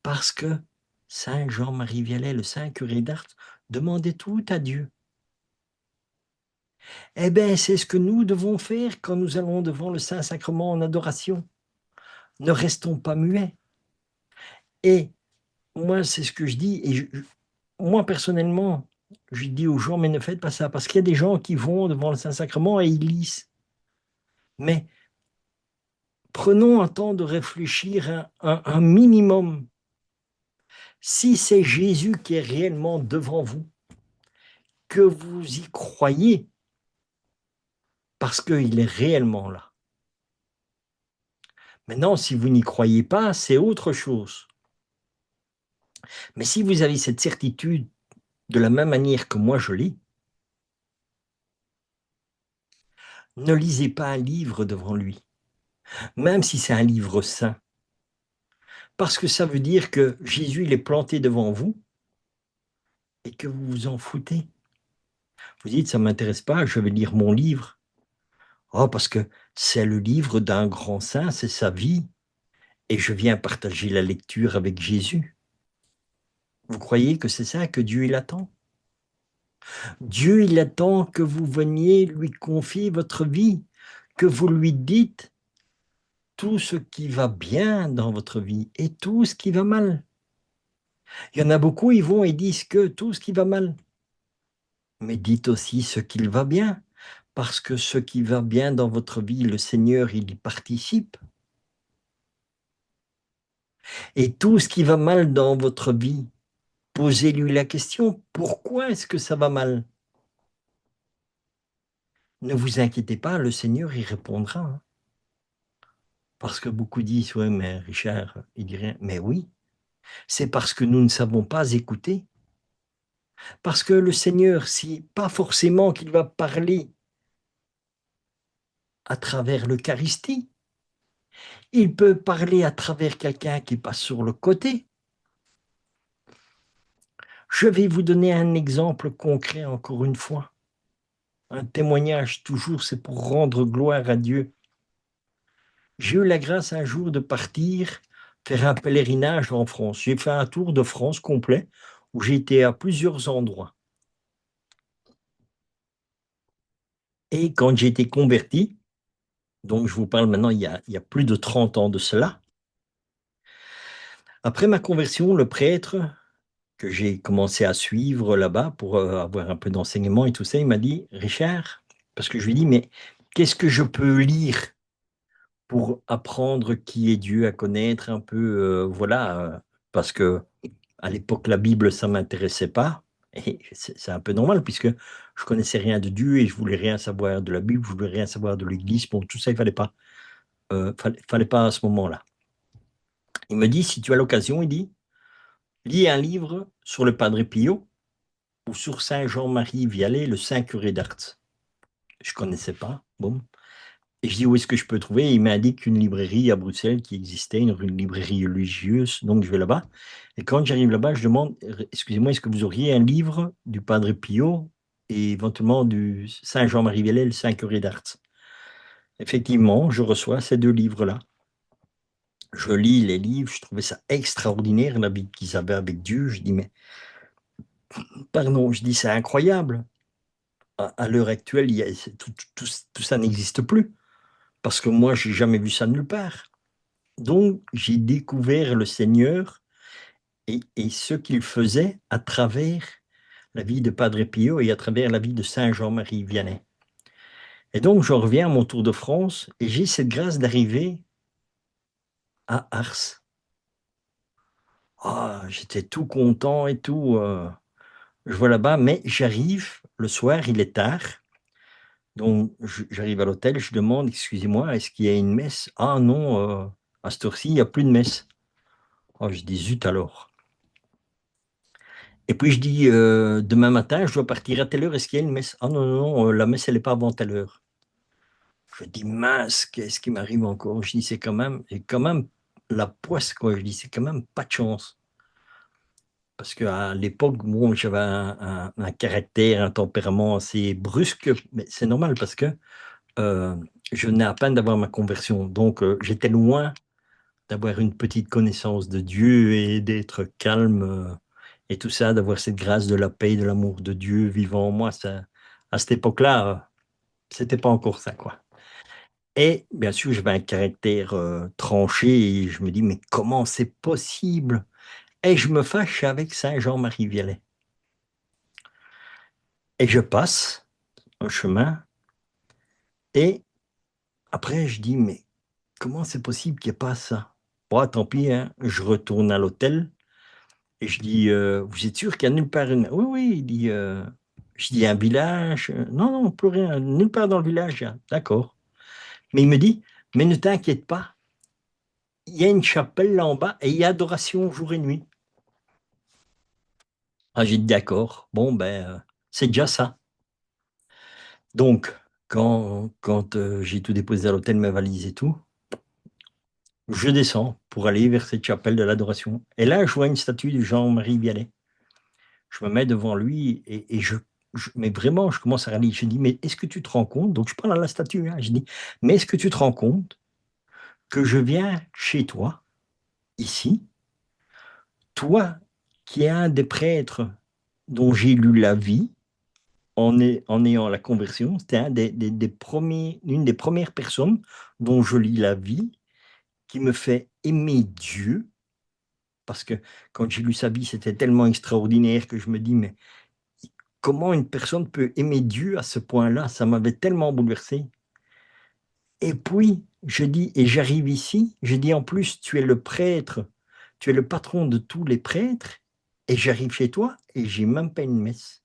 Parce que Saint Jean-Marie Vianney, le saint curé d'Ars, demandait tout à Dieu. Eh bien, c'est ce que nous devons faire quand nous allons devant le Saint-Sacrement en adoration. Ne restons pas muets. Et moi, c'est ce que je dis, et moi, personnellement, je dis aux gens, mais ne faites pas ça, parce qu'il y a des gens qui vont devant le Saint-Sacrement et ils lisent. Mais prenons un temps de réfléchir un minimum. Si c'est Jésus qui est réellement devant vous, que vous y croyez, parce qu'il est réellement là. Maintenant, si vous n'y croyez pas, c'est autre chose. Mais si vous avez cette certitude de la même manière que moi je l'ai, ne lisez pas un livre devant lui, même si c'est un livre saint. Parce que ça veut dire que Jésus il est planté devant vous et que vous vous en foutez. Vous dites, ça ne m'intéresse pas, je vais lire mon livre. Oh, parce que c'est le livre d'un grand saint, c'est sa vie. Et je viens partager la lecture avec Jésus. Vous croyez que c'est ça que Dieu il attend? Dieu il attend que vous veniez lui confier votre vie, que vous lui dites tout ce qui va bien dans votre vie et tout ce qui va mal. Il y en a beaucoup, ils vont et disent que tout ce qui va mal. Mais dites aussi ce qui va bien, parce que ce qui va bien dans votre vie, le Seigneur, il y participe. Et tout ce qui va mal dans votre vie, posez-lui la question, pourquoi est-ce que ça va mal? Ne vous inquiétez pas, le Seigneur y répondra, hein. Parce que beaucoup disent, ouais, mais Richard, il dit rien. Mais oui, c'est parce que nous ne savons pas écouter. Parce que le Seigneur, si pas forcément qu'il va parler à travers l'Eucharistie, il peut parler à travers quelqu'un qui passe sur le côté. Je vais vous donner un exemple concret encore une fois. Un témoignage toujours, c'est pour rendre gloire à Dieu. J'ai eu la grâce un jour de partir faire un pèlerinage en France. J'ai fait un tour de France complet où j'ai été à plusieurs endroits. Et quand j'ai été converti, donc je vous parle maintenant il y a plus de 30 ans de cela, après ma conversion, le prêtre que j'ai commencé à suivre là-bas pour avoir un peu d'enseignement et tout ça, il m'a dit, Richard, parce que je lui ai dit, mais qu'est-ce que je peux lire pour apprendre qui est Dieu, à connaître un peu, voilà, parce que à l'époque, la Bible, ça m'intéressait pas. Et c'est un peu normal, puisque je connaissais rien de Dieu et je voulais rien savoir de la Bible, je voulais rien savoir de l'Église. Bon, tout ça, il fallait pas. Fallait pas à ce moment-là. Il me dit, si tu as l'occasion, il dit, lis un livre sur le Padre Pio ou sur Saint Jean-Marie Vianney, le Saint curé d'Ars. Je connaissais pas. Bon. Et je dis, où est-ce que je peux trouver? Il m'indique une librairie à Bruxelles qui existait, une librairie religieuse. Donc, je vais là-bas. Et quand j'arrive là-bas, je demande, excusez-moi, est-ce que vous auriez un livre du Padre Pio et éventuellement du Saint Jean-Marie Vianney, le Saint curé d'Ars? Effectivement, je reçois ces deux livres-là. Je lis les livres, je trouvais ça extraordinaire, la vie qu'ils avaient avec Dieu. Je dis, mais, pardon, je dis, c'est incroyable. À l'heure actuelle, tout ça n'existe plus. Parce que moi, j'ai jamais vu ça nulle part. Donc, j'ai découvert le Seigneur et ce qu'il faisait à travers la vie de Padre Pio et à travers la vie de Saint Jean-Marie Vianney. Et donc, je reviens à mon tour de France et j'ai cette grâce d'arriver à Ars. Ah, j'étais tout content et tout. Je vois là-bas, mais j'arrive le soir, il est tard. Donc, j'arrive à l'hôtel, je demande, excusez-moi, est-ce qu'il y a une messe? Ah non, à cette heure-ci, il n'y a plus de messe. Oh, je dis, zut alors. Et puis je dis, demain matin, je dois partir à telle heure, est-ce qu'il y a une messe? Ah non, non, non, la messe, elle n'est pas avant telle heure. Je dis, mince, qu'est-ce qui m'arrive encore? Je dis, c'est quand même la poisse, quoi. Je dis, c'est quand même pas de chance. Parce qu'à l'époque, bon, j'avais un caractère, un tempérament assez brusque, mais c'est normal parce que euh, je venais à peine d'avoir ma conversion. Donc, j'étais loin d'avoir une petite connaissance de Dieu et d'être calme et tout ça, d'avoir cette grâce de la paix, de l'amour de Dieu vivant en moi. Ça, à cette époque-là, c'était pas encore ça, quoi. Et bien sûr, j'avais un caractère tranché et je me dis, mais comment c'est possible? Et je me fâche avec Saint Jean-Marie Vianney. Et je passe un chemin et après, je dis, mais comment c'est possible qu'il n'y ait pas ça? Bon, tant pis, hein, je retourne à l'hôtel. Et je dis, vous êtes sûr qu'il n'y a nulle part une... Oui, oui, il dit, je dis, un village? Non, non, plus rien, nulle part dans le village. D'accord. Mais il me dit, mais ne t'inquiète pas, il y a une chapelle là en bas et il y a adoration jour et nuit. Ah, j'ai dit, d'accord. Bon, ben, c'est déjà ça. Donc, quand j'ai tout déposé à l'hôtel, mes valises et tout, je descends pour aller vers cette chapelle de l'adoration. Et là, je vois une statue de Jean-Marie Vianney. Je me mets devant lui et mais vraiment, je commence à réaliser. Je dis, mais est-ce que tu te rends compte? Donc, je parle à la statue. Hein, je dis, mais est-ce que tu te rends compte que je viens chez toi, ici, toi, qui es un des prêtres dont j'ai lu la vie en ayant la conversion, c'était des premiers, une des premières personnes dont je lis la vie qui me fait aimer Dieu parce que quand j'ai lu sa vie, c'était tellement extraordinaire que je me dis: «Mais comment une personne peut aimer Dieu à ce point-là?» Ça m'avait tellement bouleversé. Et puis, je dis et j'arrive ici, je dis: «En plus, tu es le prêtre, tu es le patron de tous les prêtres» et j'arrive chez toi et j'ai même pas une messe.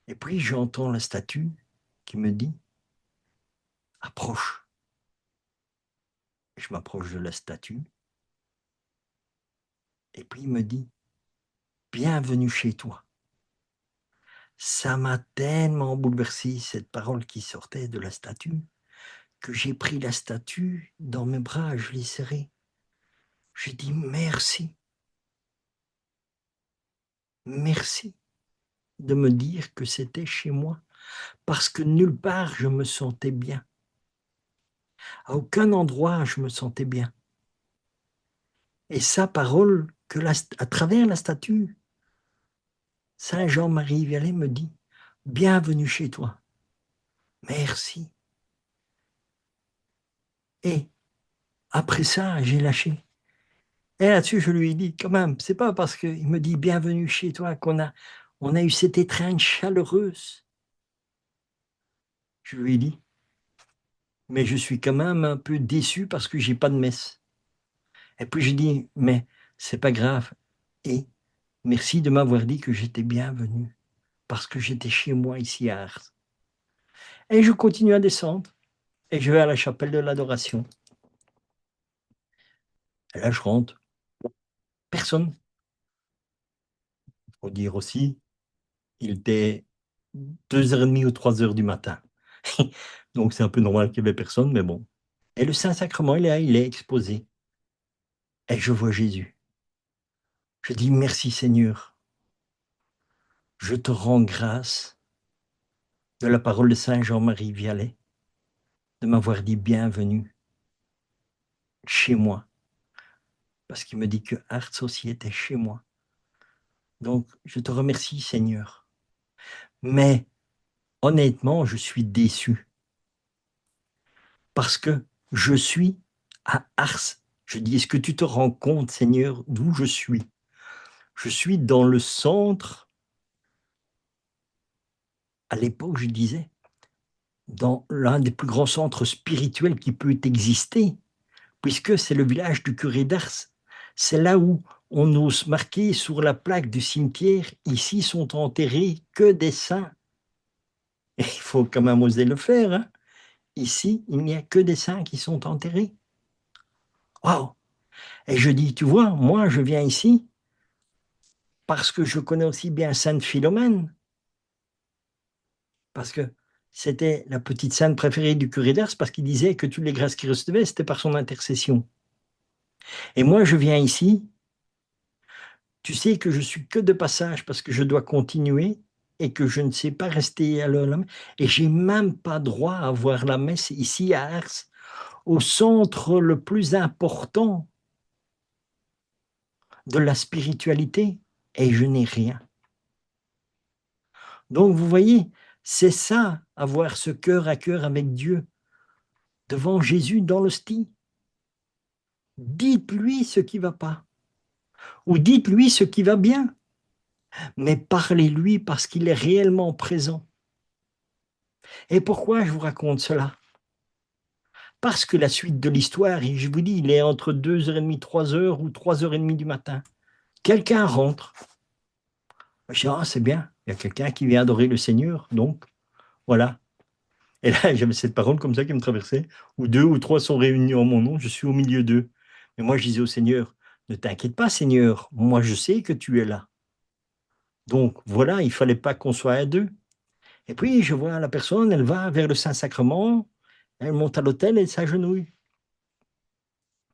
Et puis j'entends la statue qui me dit: «Approche». Je m'approche de la statue et puis il me dit: «Bienvenue chez toi». Ça m'a tellement bouleversé cette parole qui sortait de la statue, que j'ai pris la statue dans mes bras, je l'ai serrée. J'ai dit: «Merci, merci de me dire que c'était chez moi». Parce que nulle part je me sentais bien. À aucun endroit je me sentais bien. Et sa parole que à travers la statue, Saint Jean-Marie Vianney me dit: «Bienvenue chez toi. Merci». Et après ça, j'ai lâché. Et là-dessus, je lui ai dit: «Quand même, c'est pas parce qu'il me dit: "Bienvenue chez toi" qu'on a eu cette étreinte chaleureuse». Je lui ai dit: «Mais je suis quand même un peu déçu parce que j'ai pas de messe». Et puis j'ai dit: «Mais c'est pas grave et merci de m'avoir dit que j'étais bienvenu, parce que j'étais chez moi ici à Ars». Et je continue à descendre et je vais à la chapelle de l'adoration. Et là, je rentre, personne. Faut dire aussi, il était 2h30 ou 3h du matin. Donc c'est un peu normal qu'il y avait personne, mais bon. Et le Saint-Sacrement, il est là, il est exposé et je vois Jésus. Je dis: «Merci Seigneur, je te rends grâce de la parole de Saint Jean-Marie Vianney, de m'avoir dit: "Bienvenue chez moi"». Parce qu'il me dit que Ars aussi était chez moi. Donc je te remercie Seigneur. Mais honnêtement, je suis déçu parce que je suis à Ars. Je dis: «Est-ce que tu te rends compte Seigneur d'où je suis?» Je suis dans le centre, à l'époque je disais, dans l'un des plus grands centres spirituels qui peut exister, puisque c'est le village du curé d'Ars. C'est là où on ose marquer sur la plaque du cimetière: «Ici sont enterrés que des saints». Et il faut quand même oser le faire, hein. Ici, il n'y a que des saints qui sont enterrés. Waouh! Et je dis: «Tu vois, moi je viens ici parce que je connais aussi bien sainte Philomène, parce que c'était la petite sainte préférée du curé d'Ars, parce qu'il disait que toutes les grâces qu'il recevait, c'était par son intercession. Et moi je viens ici, tu sais que je suis que de passage parce que je dois continuer et que je ne sais pas rester à l'heure la messe et j'ai même pas droit à voir la messe ici à Ars, au centre le plus important de la spiritualité et je n'ai rien. Donc vous voyez, c'est ça, avoir ce cœur à cœur avec Dieu, devant Jésus dans l'hostie. Dites-lui ce qui va pas ou dites-lui ce qui va bien, mais parlez-lui parce qu'il est réellement présent. Et pourquoi je vous raconte cela? Parce que la suite de l'histoire, et je vous dis, il est entre 2h30, 3h ou 3h30 du matin. Quelqu'un rentre. Je dis: «Ah, c'est bien, il y a quelqu'un qui vient adorer le Seigneur, donc voilà». Et là, j'avais cette parole comme ça qui me traversait: «Où 2 ou 3 sont réunis en mon nom, je suis au milieu d'eux». Mais moi, je disais au Seigneur: «Ne t'inquiète pas Seigneur, moi je sais que tu es là». Donc voilà, il fallait pas qu'on soit à 2. Et puis je vois la personne, elle va vers le Saint-Sacrement, elle monte à l'autel, elle s'agenouille.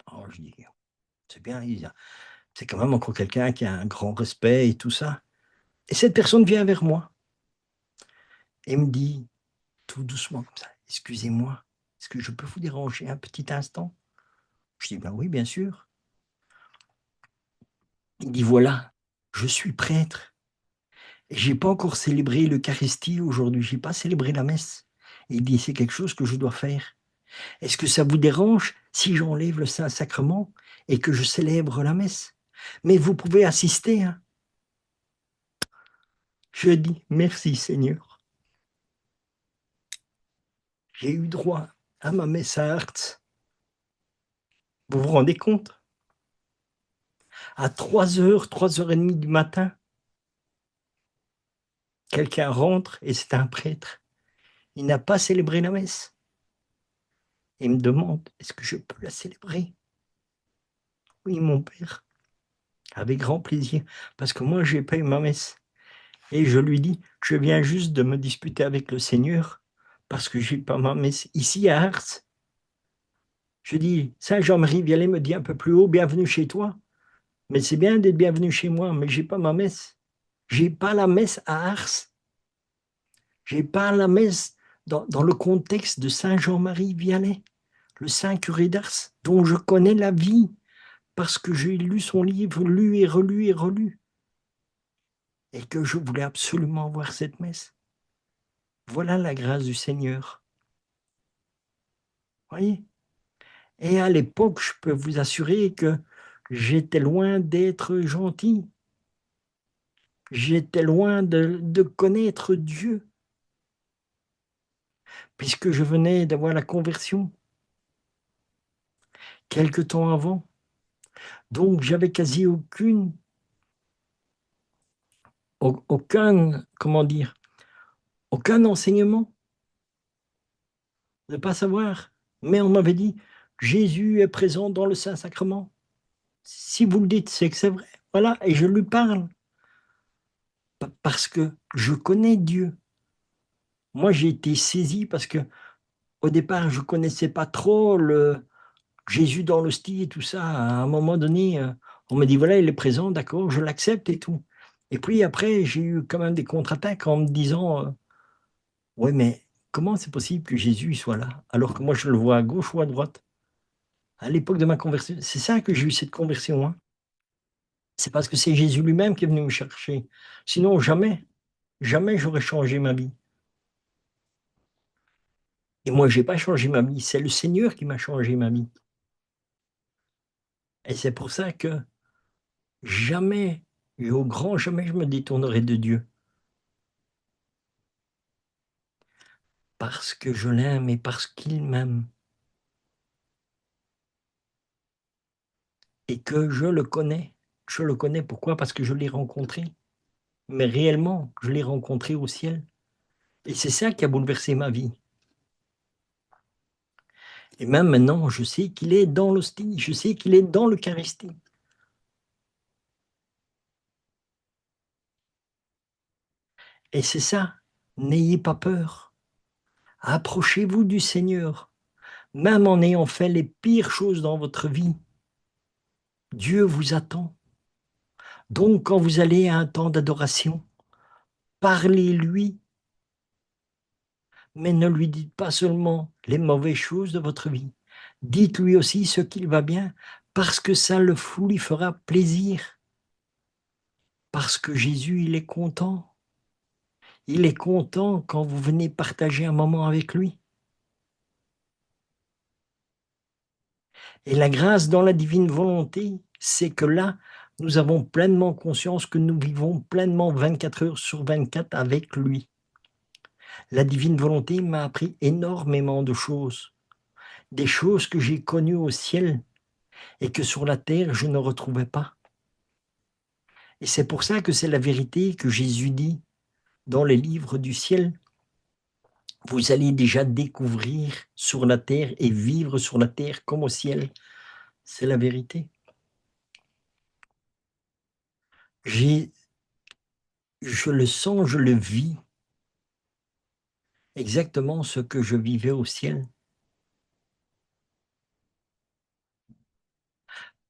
Alors je dis: «C'est bien, c'est quand même encore quelqu'un qui a un grand respect et tout ça». Et cette personne vient vers moi et me dit, tout doucement comme ça: «Excusez-moi, est-ce que je peux vous déranger un petit instant?» Je dis: «Ben oui, bien sûr». Il dit: «Voilà, je suis prêtre et j'ai pas encore célébré l'Eucharistie aujourd'hui, j'ai pas célébré la messe». Et il dit: «C'est quelque chose que je dois faire. Est-ce que ça vous dérange si j'enlève le Saint-Sacrement et que je célèbre la messe. Mais vous pouvez assister, hein. Je dis merci Seigneur. J'ai eu droit à ma messe à Arts. Vous vous rendez compte? À 3 heures, 3 heures et demie du matin, quelqu'un rentre et c'est un prêtre. Il n'a pas célébré la messe. Il me demande: «Est-ce que je peux la célébrer?» «Oui, mon père, avec grand plaisir, parce que moi j'ai pas eu ma messe». Et je lui dis: «Je viens juste de me disputer avec le Seigneur parce que j'ai pas ma messe ici à Ars». Je dis: «Saint Jean-Marie Vianney me dit un peu plus haut: "Bienvenue chez toi"». Mais c'est bien d'être bienvenu chez moi, mais j'ai pas ma messe. J'ai pas la messe à Ars. J'ai pas la messe dans le contexte de Saint Jean-Marie Vianney, le saint curé d'Ars, dont je connais la vie parce que j'ai lu son livre, lu et relu et relu, et que je voulais absolument voir cette messe. Voilà la grâce du Seigneur. Voyez? Et à l'époque, je peux vous assurer que j'étais loin d'être gentil. J'étais loin de connaître Dieu, puisque je venais d'avoir la conversion quelque temps avant. Donc j'avais quasi aucun, comment dire, aucun enseignement, de pas savoir. Mais on m'avait dit: «Jésus est présent dans le Saint-Sacrement». Si vous le dites, c'est que c'est vrai. Voilà, et je lui parle, parce que je connais Dieu. Moi, j'ai été saisi parce que au départ, je connaissais pas trop le Jésus dans l'hostie et tout ça. À un moment donné, on m'a dit: «Voilà, il est présent, d'accord, je l'accepte et tout». Et puis après, j'ai eu quand même des contre-attaques en me disant, «Ouais, mais comment c'est possible que Jésus, il soit là, alors que moi je le vois à gauche ou à droite?» À l'époque de ma conversion, c'est ça que j'ai eu cette conversion, hein. C'est parce que c'est Jésus lui-même qui est venu me chercher. Sinon jamais, jamais j'aurais changé ma vie. Et moi, j'ai pas changé ma vie, c'est le Seigneur qui m'a changé ma vie. Et c'est pour ça que jamais et au grand jamais je me détournerai de Dieu. Parce que je l'aime et parce qu'il m'aime et que je le connais. Je le connais pourquoi? Parce que je l'ai rencontré, mais réellement, je l'ai rencontré au ciel et c'est ça qui a bouleversé ma vie. Et même maintenant, je sais qu'il est dans l'hostie, je sais qu'il est dans l'eucharistie et c'est ça, n'ayez pas peur. Approchez-vous du Seigneur, même en ayant fait les pires choses dans votre vie. Dieu vous attend. Donc quand vous allez à un temps d'adoration, parlez-lui, mais ne lui dites pas seulement les mauvaises choses de votre vie. Dites-lui aussi ce qu'il va bien, parce que ça lui fera plaisir. Parce que Jésus, il est content. Il est content quand vous venez partager un moment avec lui. Et la grâce dans la divine volonté, c'est que là, nous avons pleinement conscience que nous vivons pleinement 24 heures sur 24 avec lui. La divine volonté m'a appris énormément de choses, des choses que j'ai connues au ciel et que sur la terre, je ne retrouvais pas. Et c'est pour ça que c'est la vérité que Jésus dit dans les livres du ciel. Vous allez déjà découvrir sur la terre et vivre sur la terre comme au ciel. C'est la vérité. J'ai Je le sens, je le vis, exactement ce que je vivais au ciel.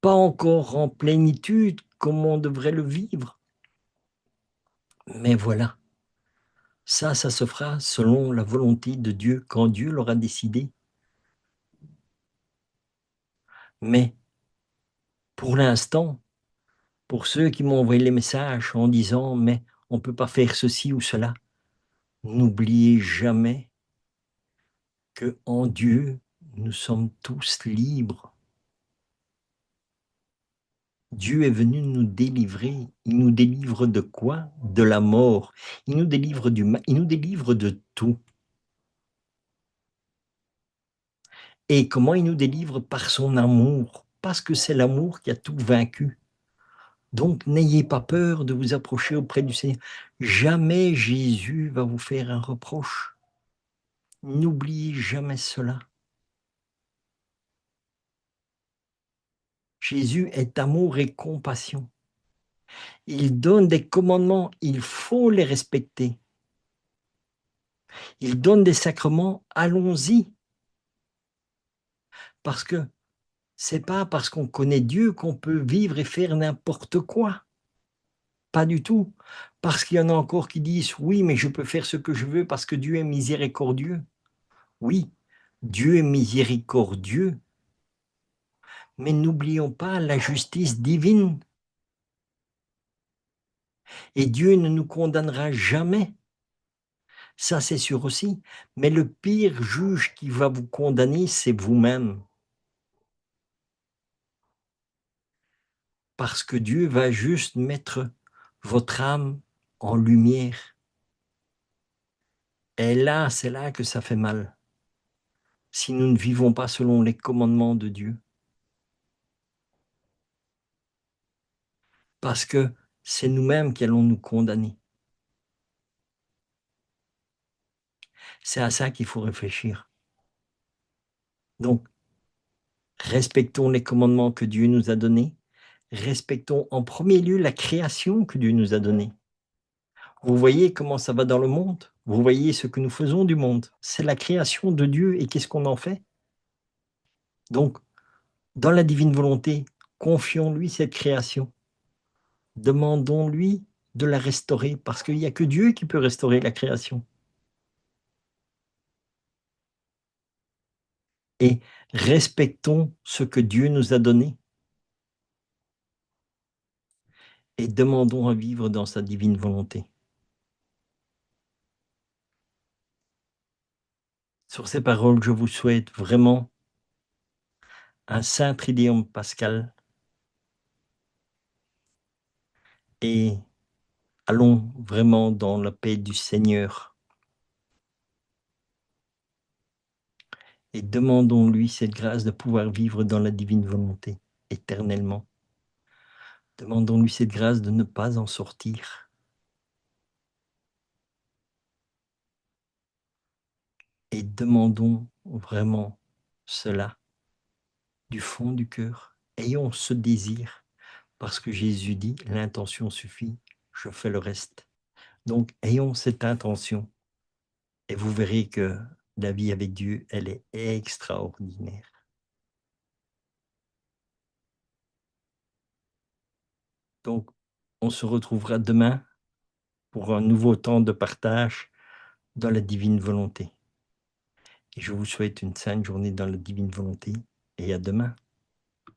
Pas encore en plénitude comme on devrait le vivre, mais voilà, ça se fera selon la volonté de Dieu, quand Dieu l'aura décidé. Mais pour l'instant, pour ceux qui m'ont envoyé les messages en disant: «Mais on ne peut pas faire ceci ou cela», n'oubliez jamais qu'en Dieu, nous sommes tous libres. Dieu est venu nous délivrer. Il nous délivre de quoi? De la mort. Il nous délivre du mal, il nous délivre de tout. Et comment il nous délivre? Par son amour, parce que c'est l'amour qui a tout vaincu. Donc n'ayez pas peur de vous approcher auprès du Seigneur. Jamais Jésus va vous faire un reproche. N'oubliez jamais cela. Jésus est amour et compassion. Il donne des commandements, il faut les respecter. Il donne des sacrements, allons-y. Parce que c'est pas parce qu'on connaît Dieu qu'on peut vivre et faire n'importe quoi. Pas du tout. Parce qu'il y en a encore qui disent: «Oui, mais je peux faire ce que je veux parce que Dieu est miséricordieux». Oui, Dieu est miséricordieux, mais n'oublions pas la justice divine et Dieu ne nous condamnera jamais. Ça, c'est sûr aussi. Mais le pire juge qui va vous condamner, c'est vous-même. Parce que Dieu va juste mettre votre âme en lumière. Et là, c'est là que ça fait mal. Si nous ne vivons pas selon les commandements de Dieu. Parce que c'est nous-mêmes qui allons nous condamner. C'est à ça qu'il faut réfléchir. Donc, respectons les commandements que Dieu nous a donnés. Respectons en premier lieu la création que Dieu nous a donnée. Vous voyez comment ça va dans le monde? Vous voyez ce que nous faisons du monde? C'est la création de Dieu et qu'est-ce qu'on en fait? Donc, dans la divine volonté, confions-lui cette création. Demandons-lui de la restaurer parce qu'il n'y a que Dieu qui peut restaurer la création. Et respectons ce que Dieu nous a donné et demandons à vivre dans sa divine volonté. Sur ces paroles, je vous souhaite vraiment un saint Triduum pascal et allons vraiment dans la paix du Seigneur et demandons-lui cette grâce de pouvoir vivre dans la divine volonté éternellement. Demandons-lui cette grâce de ne pas en sortir et demandons vraiment cela du fond du cœur. Ayons ce désir parce que Jésus dit: «L'intention suffit, je fais le reste». Donc ayons cette intention et vous verrez que la vie avec Dieu, elle est extraordinaire. Donc on se retrouvera demain pour un nouveau temps de partage dans la divine volonté et je vous souhaite une sainte journée dans la divine volonté et à demain.